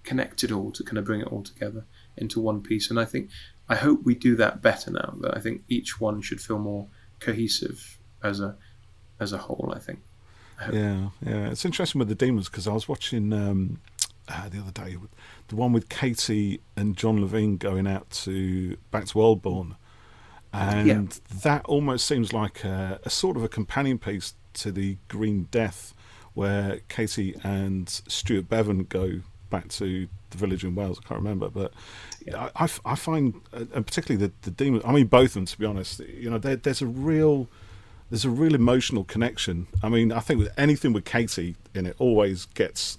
connect it all, to kind of bring it all together into one piece. And I hope we do that better now. That I think each one should feel more cohesive as a whole. I think. Yeah. It's interesting with the Demons, because I was watching the other day the one with Katie and John Levine going out back to Worldborn, and that almost seems like a sort of a companion piece to the Green Death, where Katie and Stuart Bevan go back to the village in Wales. I can't remember, but I find, and particularly the Demons, I mean both of them, to be honest, you know, there's a real emotional connection. I mean, I think with anything with Katie in it always gets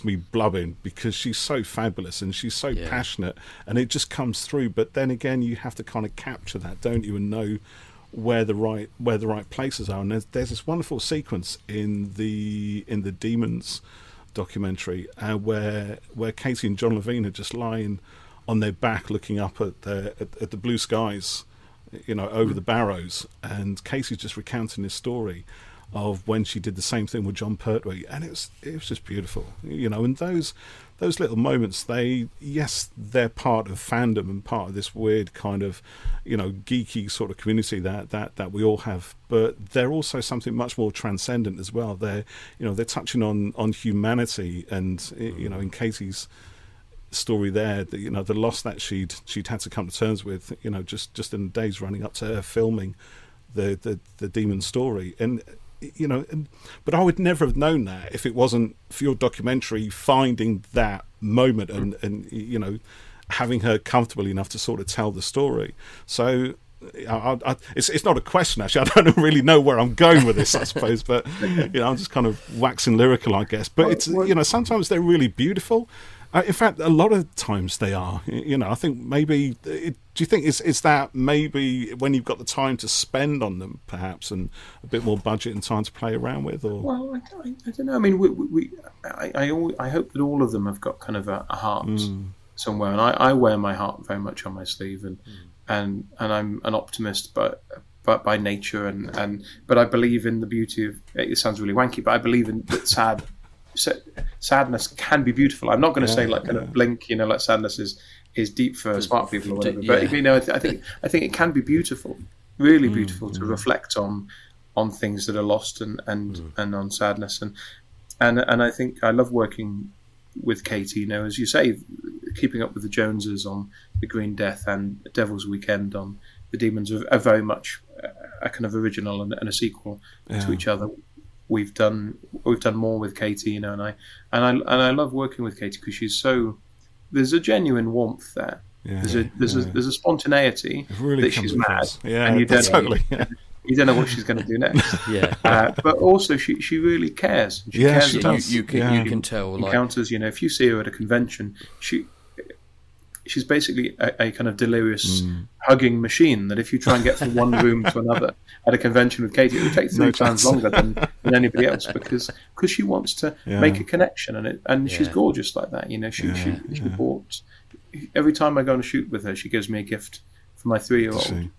me blubbing, because she's so fabulous and she's so passionate, and it just comes through. But then again, you have to kind of capture that, don't you, and know where the right places are. And there's this wonderful sequence in the Demons documentary where Katie and John Levine are just lying on their back looking up at the blue skies, you know, over the Barrows, and Casey's just recounting his story of when she did the same thing with John Pertwee, and it was just beautiful, and those little moments, they're part of fandom and part of this weird kind of, geeky sort of community that we all have, but they're also something much more transcendent as well. They're touching on humanity, and in Katie's story there, the loss that she'd had to come to terms with, just in the days running up to her filming the demon story, and but I would never have known that if it wasn't for your documentary finding that moment and having her comfortable enough to sort of tell the story. So it's not a question, actually. I don't really know where I'm going with this, I suppose, but I'm just kind of waxing lyrical, I guess. But it's sometimes they're really beautiful. In fact, a lot of times they are. I think maybe. Do you think it's that maybe when you've got the time to spend on them, perhaps, and a bit more budget and time to play around with? Or well, I don't know. I mean, I hope that all of them have got kind of a heart somewhere, and I wear my heart very much on my sleeve, and I'm an optimist, but by nature, but I believe in the beauty of. It sounds really wanky, but I believe in that sadness can be beautiful. I'm not going to say like kind of Blink, like sadness is deep for smart people or whatever. But I think it can be beautiful, really beautiful to reflect on things that are lost and on sadness and I think I love working with Katie. As you say, keeping up with the Joneses on The Green Death and Devil's Weekend on The Demons are very much a kind of original and a sequel to each other. We've done more with Katie, and I love working with Katie because she's so. There's a genuine warmth there. Yeah, there's a spontaneity really that she's mad, and you don't know what she's going to do next. But also she really cares. She cares about you can tell encounters. If you see her at a convention, she's basically a kind of delirious hugging machine that if you try and get from one room to another at a convention with Katie, it would take 3 times longer than anybody else because she wants to make a connection, and she's gorgeous like that. She bought every time I go on a shoot with her, she gives me a gift for my 3-year-old,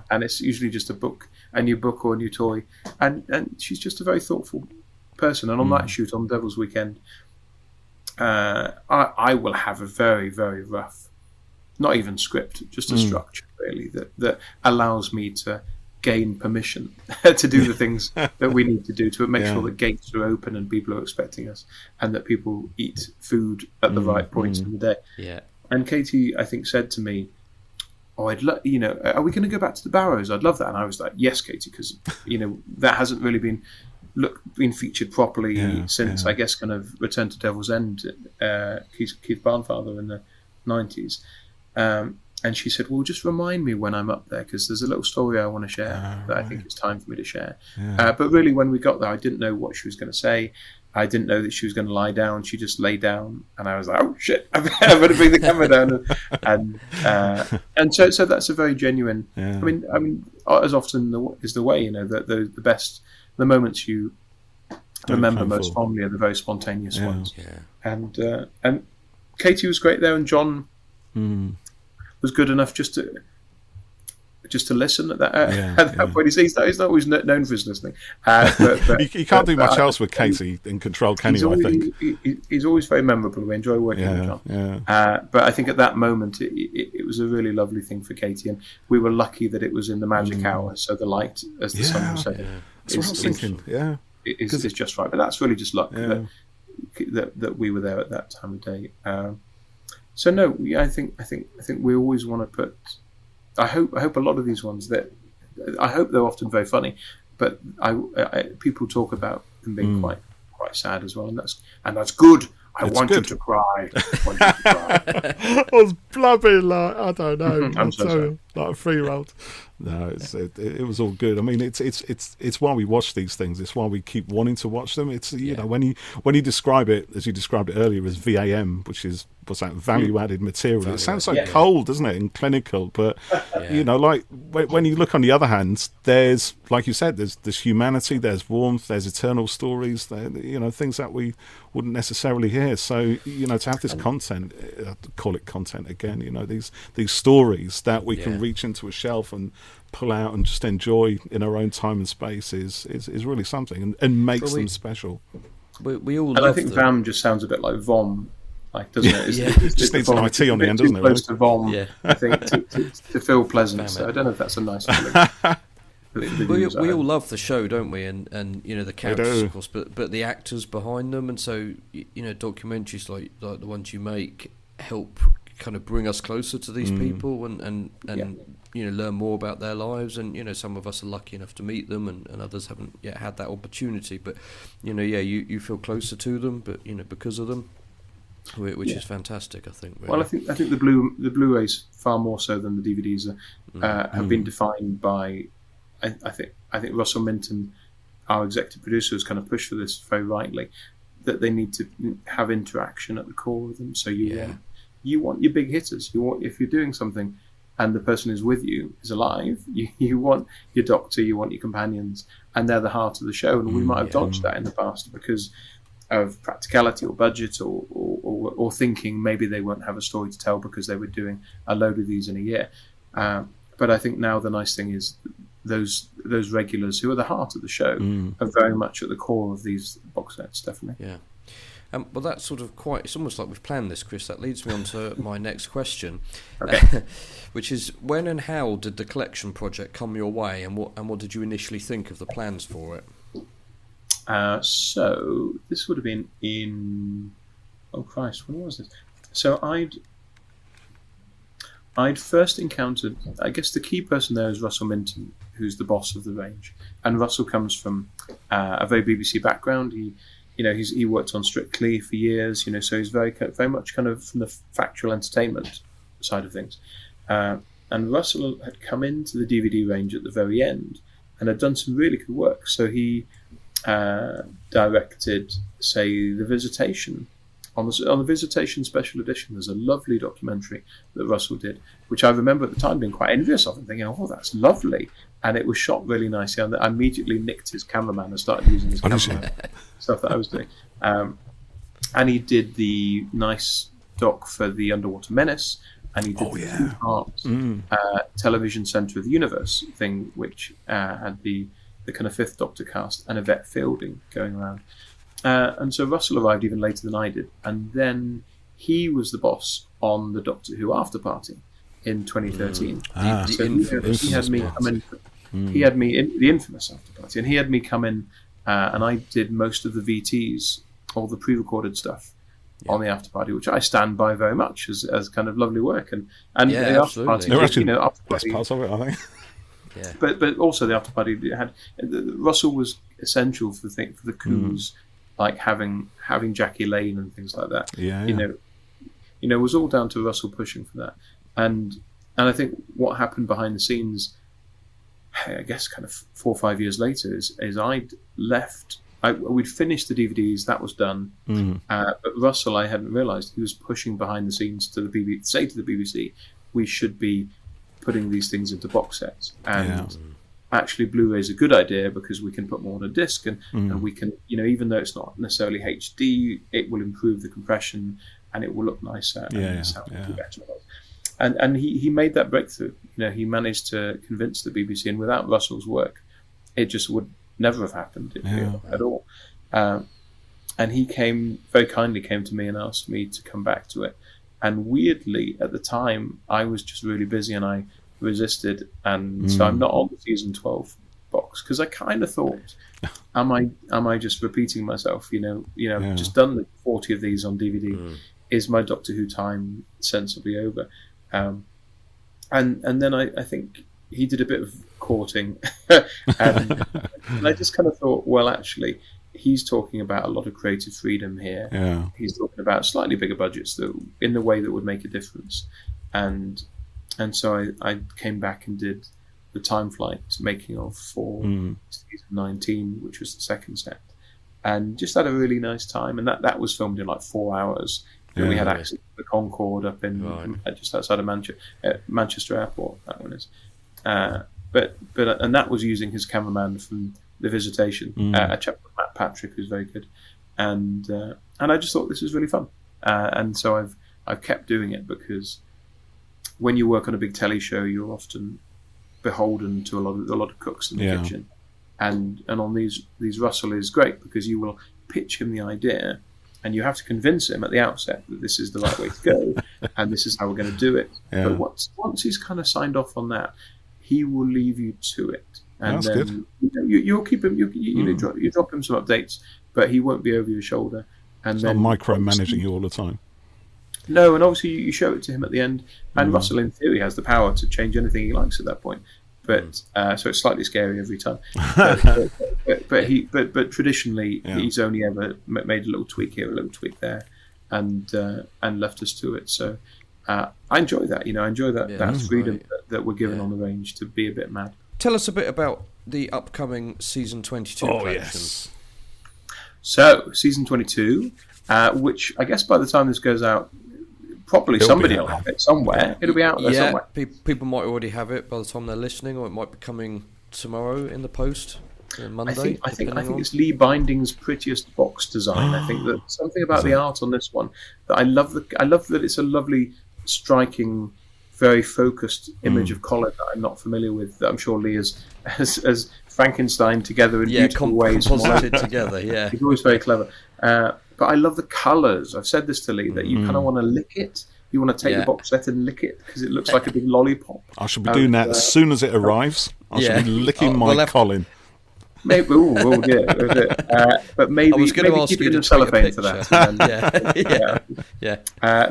and it's usually just a new book or a new toy, and she's just a very thoughtful person. And on that shoot on Devil's Weekend, I will have a very, very rough, not even script, just a structure really that allows me to gain permission to do the things that we need to do to make sure that gates are open and people are expecting us, and that people eat food at the right points in the day. Yeah. And Katie, I think, said to me, "Oh, I'd love, are we going to go back to the Barrows? I'd love that." And I was like, "Yes, Katie, because that hasn't really been featured properly since I guess kind of Return to Devil's End, Keith Barnfather in the 90s." And she said, "Well, just remind me when I'm up there because there's a little story I want to share that I think it's time for me to share." But really, when we got there, I didn't know what she was going to say. I didn't know that she was going to lie down. She just lay down, and I was like, "Oh shit! I better bring the camera down." And so that's a very genuine. I mean, as often is the way, the moments you remember most fondly are the very spontaneous ones. Yeah. And Katie was great there, and John was good enough just to listen at that point. He's not always known for his listening. But you can't do much else with Katie in control, can you? I think he's always very memorable. We enjoy working with John. But I think at that moment it was a really lovely thing for Katie, and we were lucky that it was in the magic hour, so the light, as the sun was saying, that's what I was thinking. Is just right. But that's really just luck that we were there at that time of day. So no, I think we always want to put. I hope a lot of these ones I hope they're often very funny, but people talk about them being quite sad as well, and that's good. I want you to cry. I was blubbing like I don't know. I'm so sorry. Like a 3-year-old. No, it was all good. I mean, it's why we watch these things. It's why we keep wanting to watch them. It's when you describe it as you described it earlier as VAM, which is what's that, value-added material. It sounds so Yeah. cold, doesn't it, and clinical, but, you know, like, when you look on the other hand, there's, like you said, there's humanity, there's warmth, there's eternal stories, there, you know, things that we wouldn't necessarily hear. So, you know, to have this content, call it content again, you know, these stories that we can reach into a shelf and pull out and just enjoy in our own time and space is really something, and makes them special. We all And love I think them. VAM just sounds a bit like VOM, like, doesn't it? Yeah. Just needs an VOM. IT on the It's end, too doesn't it, close to VOM, Yeah. I think, to feel pleasant. So I don't know if that's a nice feeling. We all love the show, don't we? And you know, the characters, do. of course, but the actors behind them, and so you know, documentaries like the ones you make help kind of bring us closer to these people and you know, learn more about their lives. And you know, some of us are lucky enough to meet them, and others haven't yet had that opportunity. But you know, you feel closer to them, but you know, because of them, which is fantastic, I think. Really. Well, I think the Blu-rays far more so than the DVDs have been defined by. I think Russell Minton, our executive producer, has kind of pushed for this very rightly, that they need to have interaction at the core of them. So you want your big hitters. You want, if you're doing something and the person who's with you is alive, you want your doctor, you want your companions, and they're the heart of the show. And we might have dodged that in the past because of practicality or budget or thinking maybe they won't have a story to tell because they were doing a load of these in a year. But I think now the nice thing is those regulars who are the heart of the show are very much at the core of these box sets, definitely. Yeah. Well, that's sort of quite. It's almost like we've planned this, Chris. That leads me on to my next question, which is when and how did the collection project come your way, and what did you initially think of the plans for it? So this would have been in, oh Christ, when was this? So I'd first encountered, I guess the key person there is Russell Minton, who's the boss of the range, and Russell comes from a very BBC background. He worked on Strictly for years, you know, so he's very much kind of from the factual entertainment side of things. And Russell had come into the DVD range at the very end and had done some really good work. So he directed, say, The Visitation. On the Visitation Special Edition, there's a lovely documentary that Russell did, which I remember at the time being quite envious of and thinking, oh, that's lovely. And it was shot really nicely. And I immediately nicked his cameraman and started using his cameraman stuff that I was doing. And he did the nice doc for The Underwater Menace, and he did the 2-part Television Centre of the Universe thing, which had the kind of Fifth Doctor cast and Yvette Fielding going around. And so Russell arrived even later than I did, and then he was the boss on the Doctor Who After Party in 2013. So he had me come in. He had me in the infamous After Party, and he had me come in, and I did most of the VTs, all the pre-recorded stuff on the After Party, which I stand by very much as kind of lovely work. And the After Party, they're actually After best Party, parts of it, I think. Yeah. But also the After Party had Russell was essential for the coups. Like having Jackie Lane and things like that, it was all down to Russell pushing for that, and I think what happened behind the scenes, I guess, kind of 4 or 5 years later, is I'd left. We'd finished the DVDs, that was done, but Russell, I hadn't realised he was pushing behind the scenes to the BBC, say to the BBC, we should be putting these things into box sets, and. Actually, Blu-ray is a good idea because we can put more on a disc, and we can, even though it's not necessarily HD, it will improve the compression and it will look nicer and sound better. And he made that breakthrough. He managed to convince the BBC, and without Russell's work, it just would never have happened at all. And he very kindly came to me and asked me to come back to it. And weirdly, at the time, I was just really busy and I resisted, and so I'm not on the season 12 box because I kind of thought, am I just repeating myself? Just done the 40 of these on DVD. Is my Doctor Who time sensibly over? And then I think he did a bit of courting, and I just kind of thought, well, actually, he's talking about a lot of creative freedom here. Yeah. He's talking about slightly bigger budgets that, in the way that would make a difference, and so I came back and did the Time Flight making of for season 19, which was the second set, and just had a really nice time. And that was filmed in like 4 hours that we had Really? access to the Concorde up in just outside of Manchester Airport. That one is, but that was using his cameraman from The Visitation, a chap called Matt Patrick, who's very good, and I just thought this was really fun, and so I've kept doing it, because when you work on a big telly show, you're often beholden to a lot of cooks in the kitchen, and on these Russell is great, because you will pitch him the idea, and you have to convince him at the outset that this is the right way to go, and this is how we're going to do it. Yeah. But once he's kind of signed off on that, he will leave you to it, and That's then you'll keep him. You drop him some updates, but he won't be over your shoulder. And It's then not micromanaging you all the time. No, and obviously you show it to him at the end, and Russell, in theory, has the power to change anything he likes at that point. But so it's slightly scary every time. But traditionally, he's only ever made a little tweak here, a little tweak there, and left us to it. So I enjoy that. I enjoy that freedom that we're given on the range to be a bit mad. Tell us a bit about the upcoming season 22 collection. Yes. So season 22, which I guess by the time this goes out, probably somebody will have it somewhere. It'll be out there somewhere. People might already have it by the time they're listening, or it might be coming tomorrow in the post, Monday. I think it's Lee Binding's prettiest box design. I think that something about the art on this one that I love. I love that it's a lovely, striking, very focused image of Colin that I'm not familiar with. That I'm sure Lee has Frankenstein together in beautiful ways. Composited together. Yeah, he's always very clever. But I love the colours. I've said this to Lee, that you kind of want to lick it. You want to take the box set and lick it, because it looks like a big lollipop. I shall be doing that as soon as it arrives. I shall be licking my Colin. Maybe, but maybe, I was going to ask you to cellophane for that.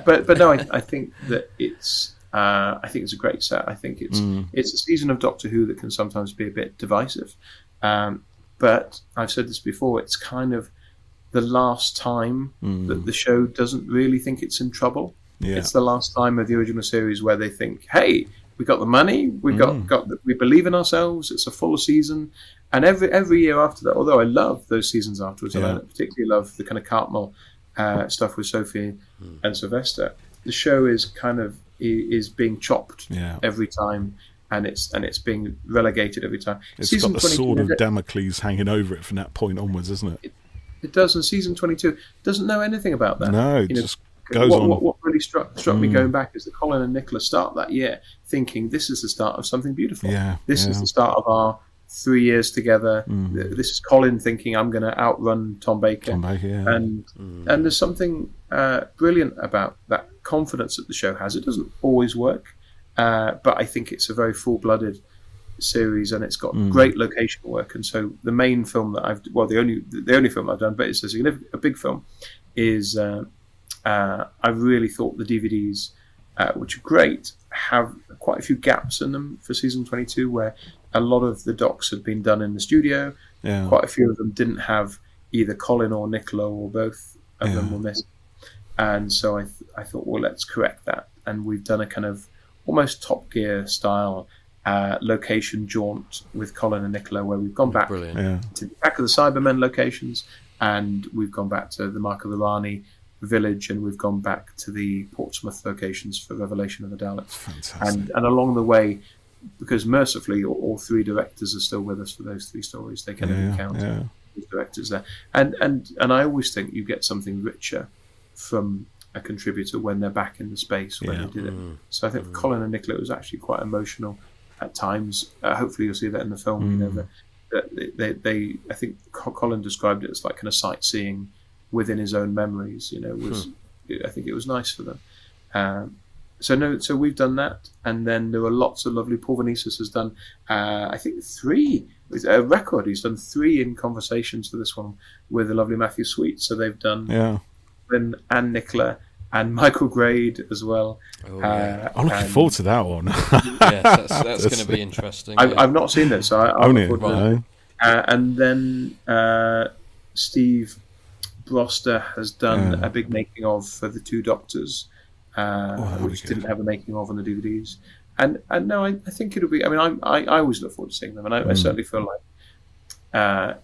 But no, I think that it's a great set. I think it's a season of Doctor Who that can sometimes be a bit divisive. But I've said this before. It's kind of the last time that the show doesn't really think it's in trouble. Yeah. It's the last time of the original series where they think, "Hey, we got the money, we we believe in ourselves. It's a full season." And every year after that, although I love those seasons afterwards, and I particularly love the kind of Cartmel stuff with Sophie and Sylvester, the show is being chopped every time. And it's being relegated every time. It's got the sword of Damocles hanging over it from that point onwards, isn't it? It does, and season 22 doesn't know anything about that. No, it just goes on. What really struck me going back is that Colin and Nicola start that year thinking this is the start of something beautiful. This is the start of our 3 years together. This is Colin thinking, I'm going to outrun Tom Baker. And there's something brilliant about that confidence that the show has. It doesn't always work, but I think it's a very full-blooded series, and it's got great location work. And so the main film that the only film I've done, but it's a big film, is I really thought the DVDs, which are great, have quite a few gaps in them for season 22, where a lot of the docs had been done in the studio. Quite a few of them didn't have either Colin or Nicola, or both of them were missing. And so I thought, well, let's correct that. And we've done a kind of almost Top Gear style location jaunt with Colin and Nicola, where we've gone back to the back of the Cybermen locations, and we've gone back to the Mark of the Rani village, and we've gone back to the Portsmouth locations for Revelation of the Daleks. Fantastic. And along the way, because mercifully all three directors are still with us for those three stories, they can count those directors there. And I always think you get something richer from a contributor when they're back in the space when they did it. So I think for Colin and Nicola, it was actually quite emotional at times. Hopefully you'll see that in the film. You know, that they I think Colin described it as like kind of sightseeing within his own memories. You know, I think it was nice for them. So we've done that, and then there were lots of lovely. Paul Venices has done, I think 3. It's a record. He's done 3 in conversations for this one with the lovely Matthew Sweet. So they've done and Nicola and Michael Grade as well. I'm looking forward to that one. Yes, that's going to be interesting. I've not seen it, so I'm looking forward to it. And then Steve Broster has done a big making of for the 2 Doctors, which didn't have a making of on the DVDs. And no, I think it'll be. I mean, I always look forward to seeing them, and I certainly feel like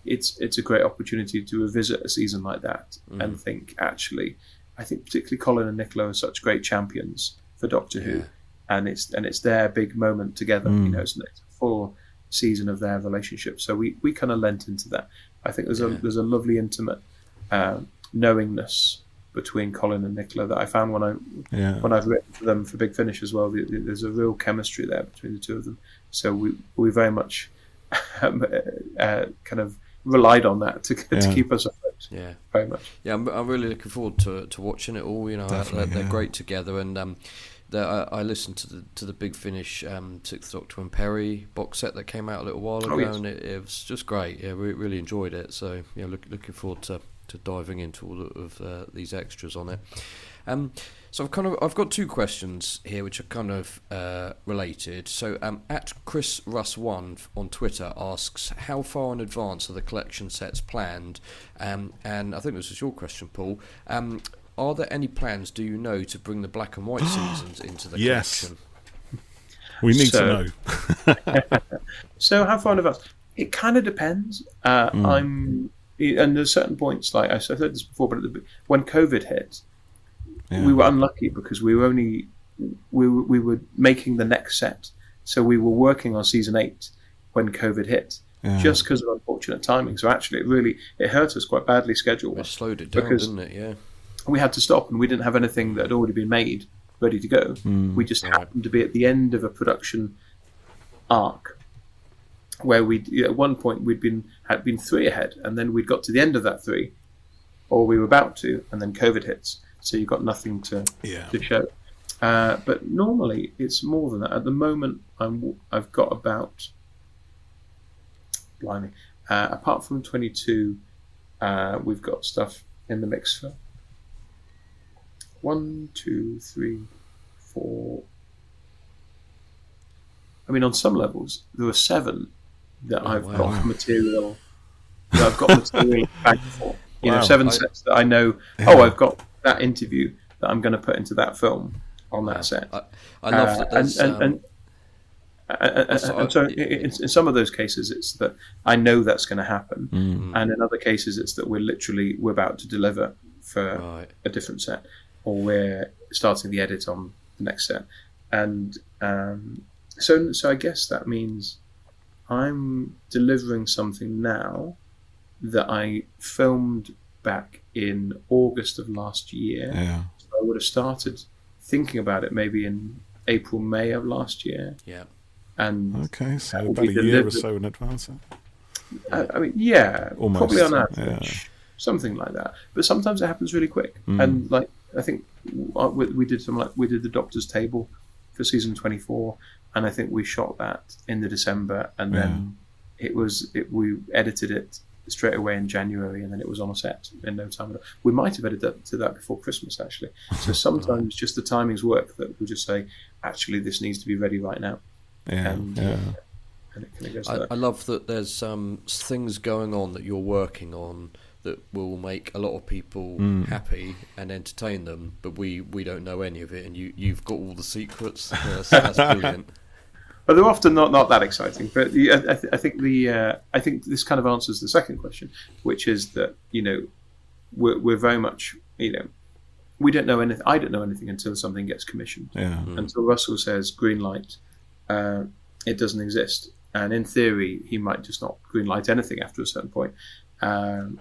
it's a great opportunity to revisit a season like that and think, actually, I think particularly Colin and Nicola are such great champions for Doctor Who, and it's their big moment together. You know, it's a full season of their relationship, so we kind of lent into that. I think there's a lovely intimate knowingness between Colin and Nicola that I found when I've written for them for Big Finish as well. There's a real chemistry there between the two of them. So we very much kind of relied on that to keep us afloat. Yeah, very much. Yeah, I'm really looking forward to watching it all. You know, they're great together, and I listened to the Big Finish Sixth Doctor and Perry box set that came out a little while ago, and it was just great. Yeah, we really enjoyed it. So yeah, looking forward to diving into all of these extras on it. So I've got two questions here which are kind of related. So at Chris Russ 1 on Twitter asks, how far in advance are the collection sets planned? And I think this is your question, Paul. Are there any plans, do you know, to bring the black and white seasons into the collection? We need to know. So how far in advance? It kind of depends. And there's certain points, like I said this before, but when COVID hit, we were unlucky because we were making the next set, so we were working on season 8 when COVID hit, just because of unfortunate timing. So actually, it hurt us quite badly schedule-wise. It slowed it down, didn't it? Yeah. We had to stop, and we didn't have anything that had already been made ready to go. We just happened to be at the end of a production arc where at one point had been 3 ahead, and then we'd got to the end of that 3, or we were about to, and then COVID hits. So you've got nothing to show. But normally it's more than that. At the moment, I've got about, blimey, apart from 22, we've got stuff in the mix for 1, 2, 3, 4. I mean, on some levels, there are 7 that I've got material. That I've got material back for. You know, 7 sets that I know. I've got that interview that I'm going to put into that film on that set. I love that. And so in some of those cases, it's that I know that's going to happen, and in other cases, it's that we're about to deliver for a different set, or we're starting the edit on the next set, and so I guess that means I'm delivering something now that I filmed back in August of last year. So I would have started thinking about it maybe in April, May of last year. Yeah. And so about a year or so in advance. I mean, almost, probably on average, something like that. But sometimes it happens really quick. And like I think we did the Doctor's Table for season 24, and I think we shot that in the December, and then we edited it straight away in January, and then it was on a set in no time at all. We might have edited that before Christmas, actually. So sometimes just the timings work that we just say, actually, this needs to be ready right now. And it kind of goes like that. I love that there's things going on that you're working on that will make a lot of people happy and entertain them, but we don't know any of it, and you've got all the secrets. So that's brilliant. But they're often not that exciting. But I think this kind of answers the second question, which is that we're very much we don't know anything. I don't know anything until something gets commissioned. Until Russell says green light, it doesn't exist. And in theory, he might just not green light anything after a certain point. And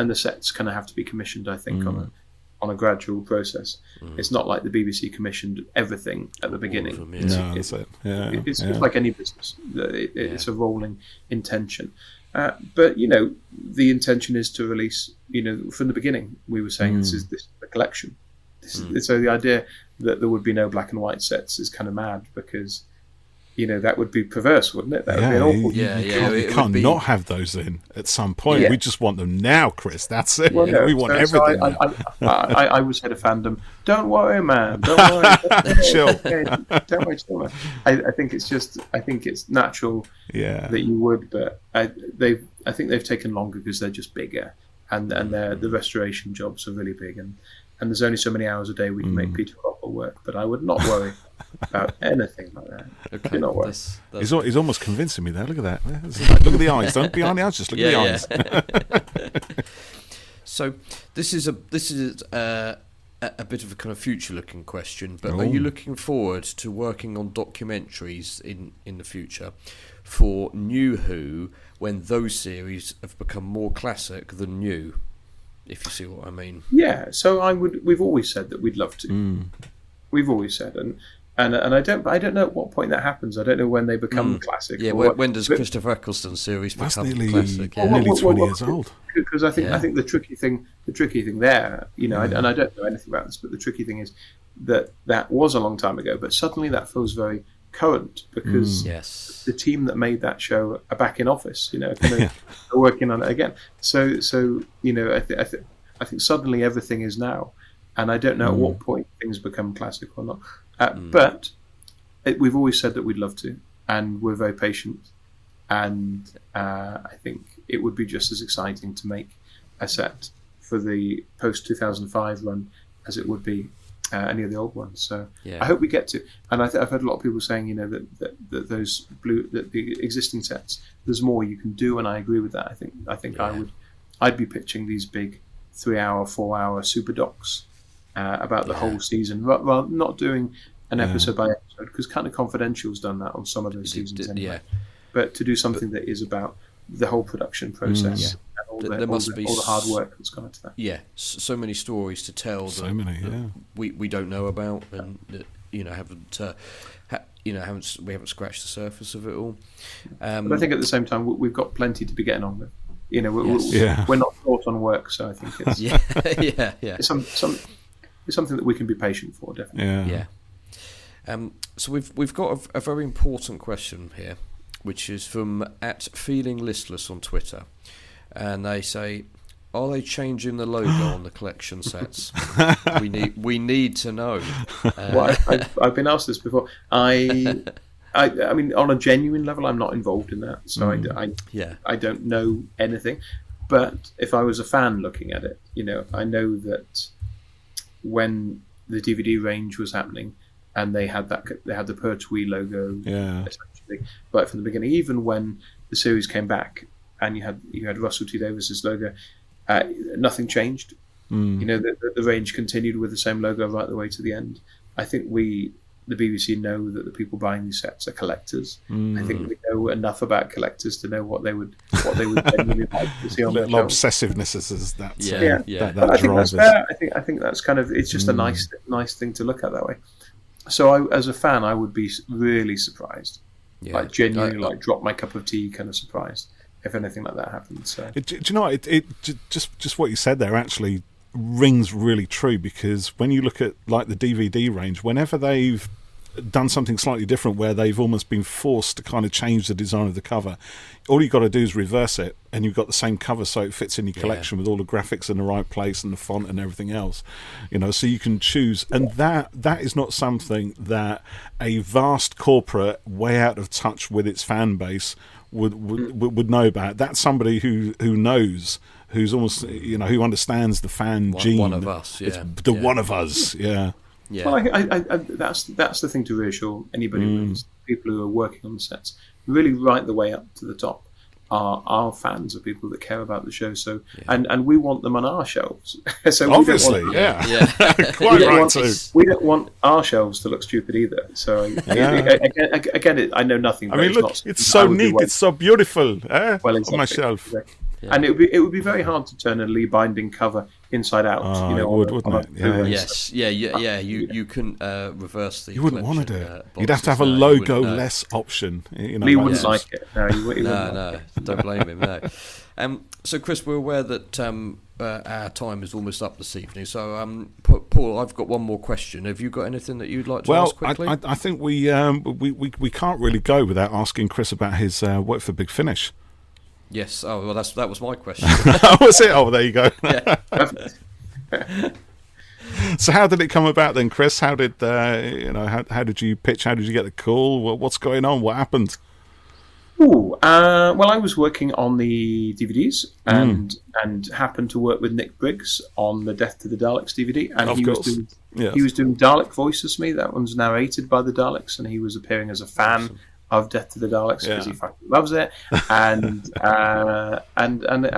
the sets kind of have to be commissioned, I think, on a gradual process. It's not like the BBC commissioned everything at the beginning. It's like any business. It's a rolling intention. But the intention is to release. From the beginning, we were saying this is the collection. So the idea that there would be no black and white sets is kind of mad, because that would be perverse, wouldn't it? That would be an awful. You can't not have those in at some point. We just want them now, Chris. That's it. Well, we want everything. I always say to fandom, "Don't worry, man. Don't worry. Chill. Don't worry, chill, man." I think it's natural that you would, but I think they've taken longer because they're just bigger, and the restoration jobs are really big, and there's only so many hours a day we can make Peter Cropper work. But I would not worry about anything like that. Okay, not worry. He's almost convincing me there. Look at that. Look at the eyes. Don't be behind the eyes. Just look at the eyes. So this is a bit of a kind of future-looking question, but are you looking forward to working on documentaries in the future for New Who when those series have become more classic than new? If you see what I mean. Yeah. So we've always said that we'd love to. We've always said, and I don't know at what point that happens. I don't know when they become classic. Yeah. When does Christopher Eccleston's series become classic? Yeah. Nearly 20 years old. Because I think the tricky thing there, and I don't know anything about this, but the tricky thing is that was a long time ago, but suddenly that feels very current because the team that made that show are back in office, are working on it again. So I think suddenly everything is now, and I don't know at what point things become classic or not. But we've always said that we'd love to, and we're very patient. And I think it would be just as exciting to make a set for the post-2005 run as it would be any of the old ones. So I hope we get to. And I've heard a lot of people saying, that the existing sets, there's more you can do, and I agree with that. I think I'd be pitching these big 3-hour, 4-hour super docs about the whole season, rather not doing an episode by episode, because kind of Confidential's done that on some of those seasons anyway. But to do something that is about the whole production process and all the hard work that's gone into that. Yeah, so many stories to tell. We don't know about, and we haven't scratched the surface of it all. But I think at the same time we've got plenty to be getting on with. We're not short on work, so I think it's it's something that we can be patient for, definitely. So we've got a very important question here, which is from @FeelingListless on Twitter, and they say, are they changing the logo on the collection sets? we need to know. Well, I've been asked this before. I mean, on a genuine level, I'm not involved in that, so I don't know anything. But if I was a fan looking at it, I know that when the DVD range was happening, and they had the Pertwee logo, essentially, right from the beginning. Even when the series came back, and you had Russell T Davis's logo, nothing changed. The range continued with the same logo right the way to the end. I think the BBC know that the people buying these sets are collectors. I think we know enough about collectors to know what they would genuinely like to see on their little shelves. obsessiveness is that. That I think that's fair. I think that's kind of, it's just a nice thing to look at that way. So as a fan, I would be really surprised, like genuinely, drop my cup of tea, kind of surprised if anything like that happened. So do you know what? It just what you said there actually rings really true, because when you look at like the DVD range, whenever they've done something slightly different where they've almost been forced to kind of change the design of the cover, all you've got to do is reverse it and you've got the same cover, so it fits in your collection with all the graphics in the right place and the font and everything else, so you can choose. And that is not something that a vast corporate way out of touch with its fan base would know about. That's somebody who knows, who's almost who understands the fan gene. One of us, one of us, yeah. Well, I that's the thing to reassure anybody, people who are working on the sets, really right the way up to the top are fans, of people that care about the show. So and we want them on our shelves. So obviously, quite right too. We don't want our shelves to look stupid either. So again, I know nothing. But it's so neat, it's so beautiful. Well, exactly, on my shelf. Exactly. Yeah. And it would be very hard to turn a Lee Binding cover inside out. It would, wouldn't it? Yes, You couldn't reverse the. You wouldn't want to do it. You'd have to have a logo-less option. Lee wouldn't like it. No, don't blame him. No. So, Chris, we're aware that our time is almost up this evening. So, Paul, I've got one more question. Have you got anything that you'd like to ask quickly? I think we can't really go without asking Chris about his work for Big Finish. Yes. Oh, well, that was my question. Was it? Oh, there you go. Yeah. So, how did it come about then, Chris? How did how did you pitch? How did you get the call? What's going on? What happened? Well, I was working on the DVDs and happened to work with Nick Briggs on the Death to the Daleks DVD, and he was doing Dalek voices for me. That one's narrated by the Daleks, and he was appearing as a fan. Awesome. Of Death to the Daleks, because he fucking loves it, and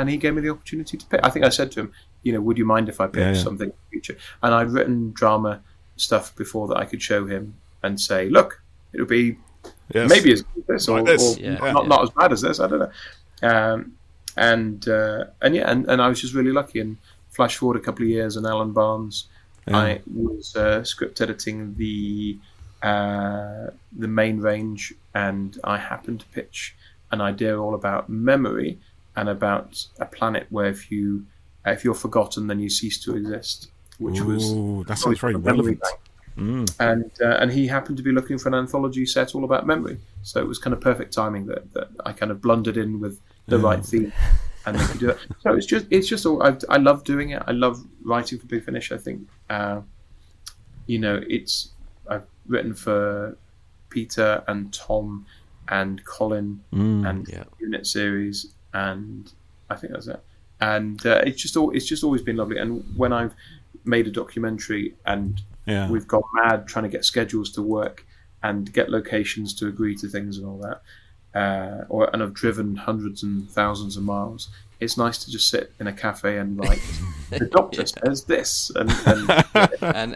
he gave me the opportunity to pick. I think I said to him, would you mind if I pitched Yeah. something in the future? And I'd written drama stuff before that I could show him and say, look, it'll be Yes. maybe as good as this, Like or, this. or Yeah. not as bad as this. I don't know. And I was just really lucky. And flash forward a couple of years, and Alan Barnes, Yeah. I was script editing the main range, and I happened to pitch an idea all about memory and about a planet where if you're forgotten, then you cease to exist, which was Ooh, that sounds very a memory relevant. bank. And he happened to be looking for an anthology set all about memory, so it was kind of perfect timing that I kind of blundered in with the right theme, and they could do it. So it's just all I love doing it. I love writing for Big Finish. I think I've written for Peter and Tom and Colin and Unit Series, and I think that's it. And it's just always been lovely. And when I've made a documentary and we've gone mad trying to get schedules to work and get locations to agree to things and all that, and I've driven hundreds and thousands of miles, it's nice to just sit in a cafe and write. The doctor says this, and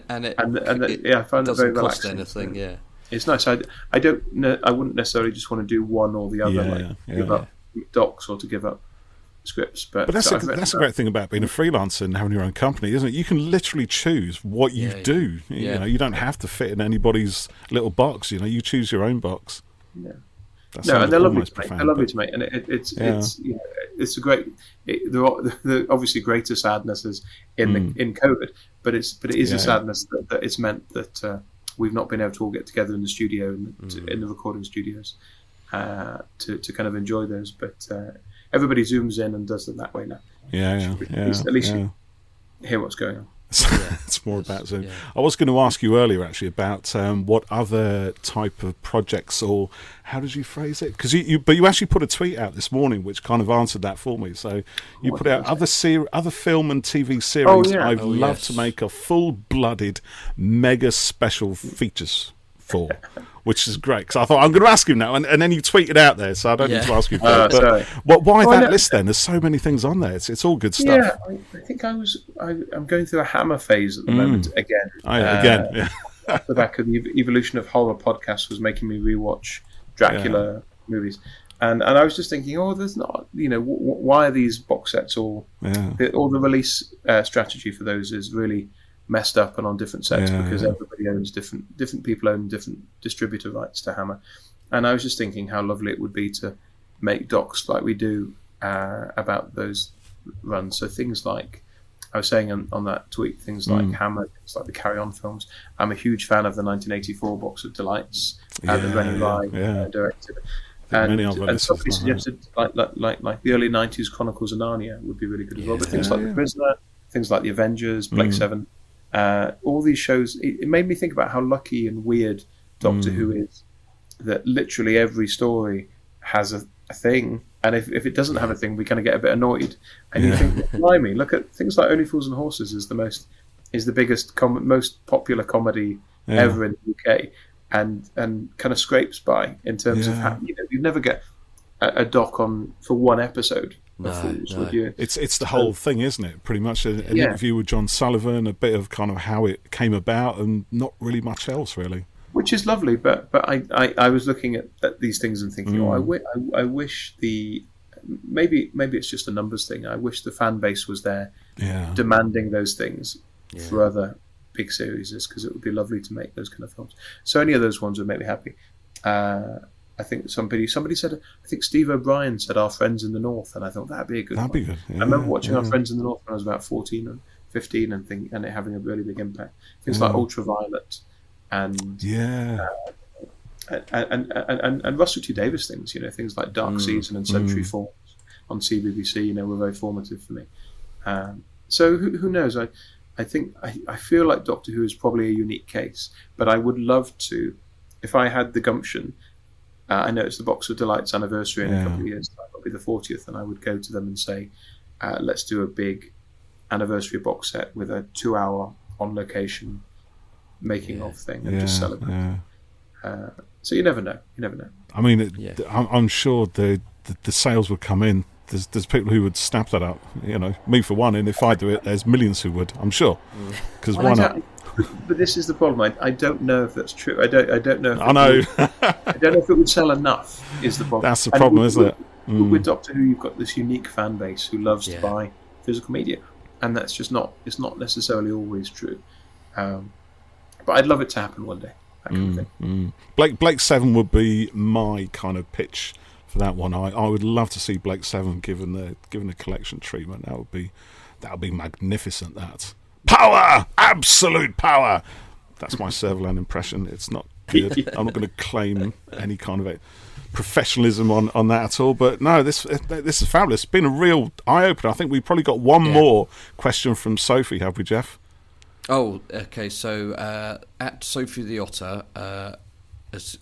and it I find it very doesn't cost relaxing. anything. Yeah. It's nice. I wouldn't necessarily just want to do one or the other, give up docs or to give up scripts. But that's a great thing about being a freelancer and having your own company, isn't it? You can literally choose what you do. You know, you don't have to fit in anybody's little box. You know, you choose your own box. Yeah. That No, and they're lovely almost to make. profound, They're lovely but- to make, and it's a great. The obviously greater sadness is in COVID, but it is a sadness that it's meant that we've not been able to all get together in the studio in the recording studios to kind of enjoy those. But everybody zooms in and does them that way now. At least you hear what's going on. It's more about Zoom. I was going to ask you earlier actually about what other type of projects, or how did you phrase it? Because you actually put a tweet out this morning which kind of answered that for me. So you put out other film and TV series I'd love to make a full-blooded mega special features for, which is great, because I thought I'm going to ask him now, and then you tweeted out there, so I don't need to ask you. Why that list then? There's so many things on there. It's all good stuff. Yeah, I think I'm going through a Hammer phase at the moment again. Off the back of the Evolution of Horror podcast was making me rewatch Dracula movies, and I was just thinking, there's not, why are these box sets all the release strategy for those is really messed up and on different sets because everybody owns different people own different distributor rights to Hammer. And I was just thinking how lovely it would be to make docs like we do about those runs. So things like I was saying on that tweet, things like Hammer, things like the Carry On films. I'm a huge fan of the 1984 Box of Delights that Rennie Lai directed. And somebody suggested like the early 90s Chronicles of Narnia would be really good as well. But things like The Prisoner, things like The Avengers, Blake Seven, all these shows, it made me think about how lucky and weird Doctor Who is, that literally every story has a thing, and if it doesn't have a thing, we kind of get a bit annoyed. And you think, blimey, look at things like Only Fools and Horses is the biggest most popular comedy ever in the UK, and kind of scrapes by in terms of how, you never get a doc on for one episode. Would you? It's the whole thing, isn't it? Pretty much an interview with John Sullivan, a bit of kind of how it came about, and not really much else, really. Which is lovely, but I was looking at these things and thinking, I wish maybe it's just a numbers thing. I wish the fan base was there, demanding those things for other big series, because it would be lovely to make those kind of films. So any of those ones would make me happy. I think somebody said, I think Steve O'Brien said Our Friends in the North, and I thought that'd be a good one. Be good. I remember watching Our Friends in the North when I was about 14 and 15 and it having a really big impact. Things like Ultraviolet and and Russell T Davies things, things like Dark Season and Century Falls on CBBC, were very formative for me. So who knows? I think I feel like Doctor Who is probably a unique case, but I would love to, if I had the gumption. I know it's the Box of Delights anniversary in a couple of years. That'll be the 40th, and I would go to them and say, let's do a big anniversary box set with a 2-hour on location making of thing and just celebrate. So you never know. I mean, I'm sure the sales would come in there's people who would snap that up. You know, me for one, and if I do it, there's millions who would. I'm sure. Because why not? But this is the problem. I don't know if that's true. I don't know. If I know. I don't know if it would sell enough. Is the problem? That's the problem, isn't it? With Doctor Who, you've got this unique fan base who loves to buy physical media, and that's just not. It's not necessarily always true. But I'd love it to happen one day. That kind of thing. Blake 7 would be my kind of pitch for that one. I would love to see Blake 7 given the collection treatment. That would be magnificent. That power, absolute power. That's my Servalan impression. It's not good. I'm not going to claim any kind of professionalism on that at all. But no, this is fabulous. It's been a real eye opener. I think we've probably got one more question from Sophie, have we, Jeff? Oh, okay. So at Sophie the Otter has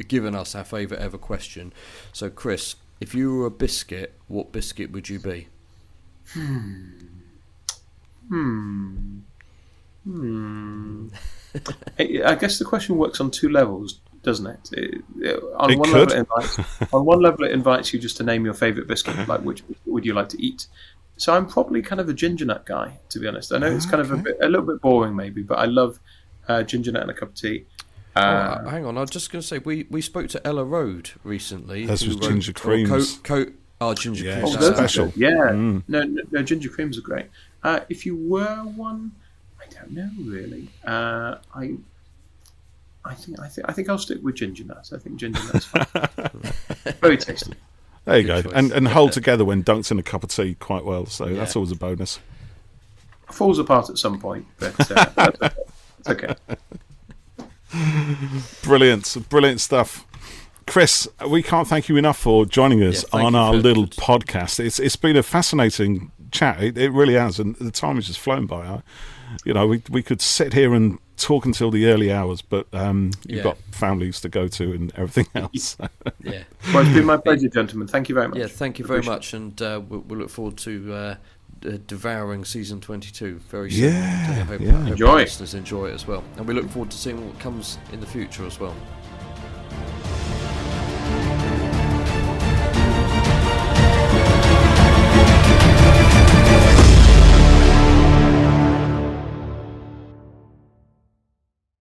given us our favourite ever question. So, Chris, if you were a biscuit, what biscuit would you be? I guess the question works on two levels, doesn't it? On one level, it invites you just to name your favourite biscuit, like which biscuit would you like to eat. So I'm probably kind of a ginger nut guy, to be honest. I know it's kind of a little bit boring, maybe, but I love ginger nut and a cup of tea. Hang on, I was just going to say we spoke to Ella Road recently. This was ginger creams. Ginger creams. Special. Yeah, no, ginger creams are great. If you were one, I don't know really. I think I'll stick with ginger nuts. I think ginger nuts fine. Very tasty. There you go, and hold together when dunked in a cup of tea quite well. So that's always a bonus. Falls apart at some point, but that's okay. Brilliant stuff. Chris, we can't thank you enough for joining us on our little podcast. It's been a fascinating chat. It really has, and the time has just flown by. We could sit here and talk until the early hours, but you've got families to go to and everything else. Yeah. Well, it's been my pleasure, gentlemen. Thank you very much. Yeah, thank you very much, and we'll look forward to devouring season 22 very soon. Enjoy. Listeners enjoy it as well, and we look forward to seeing what comes in the future as well.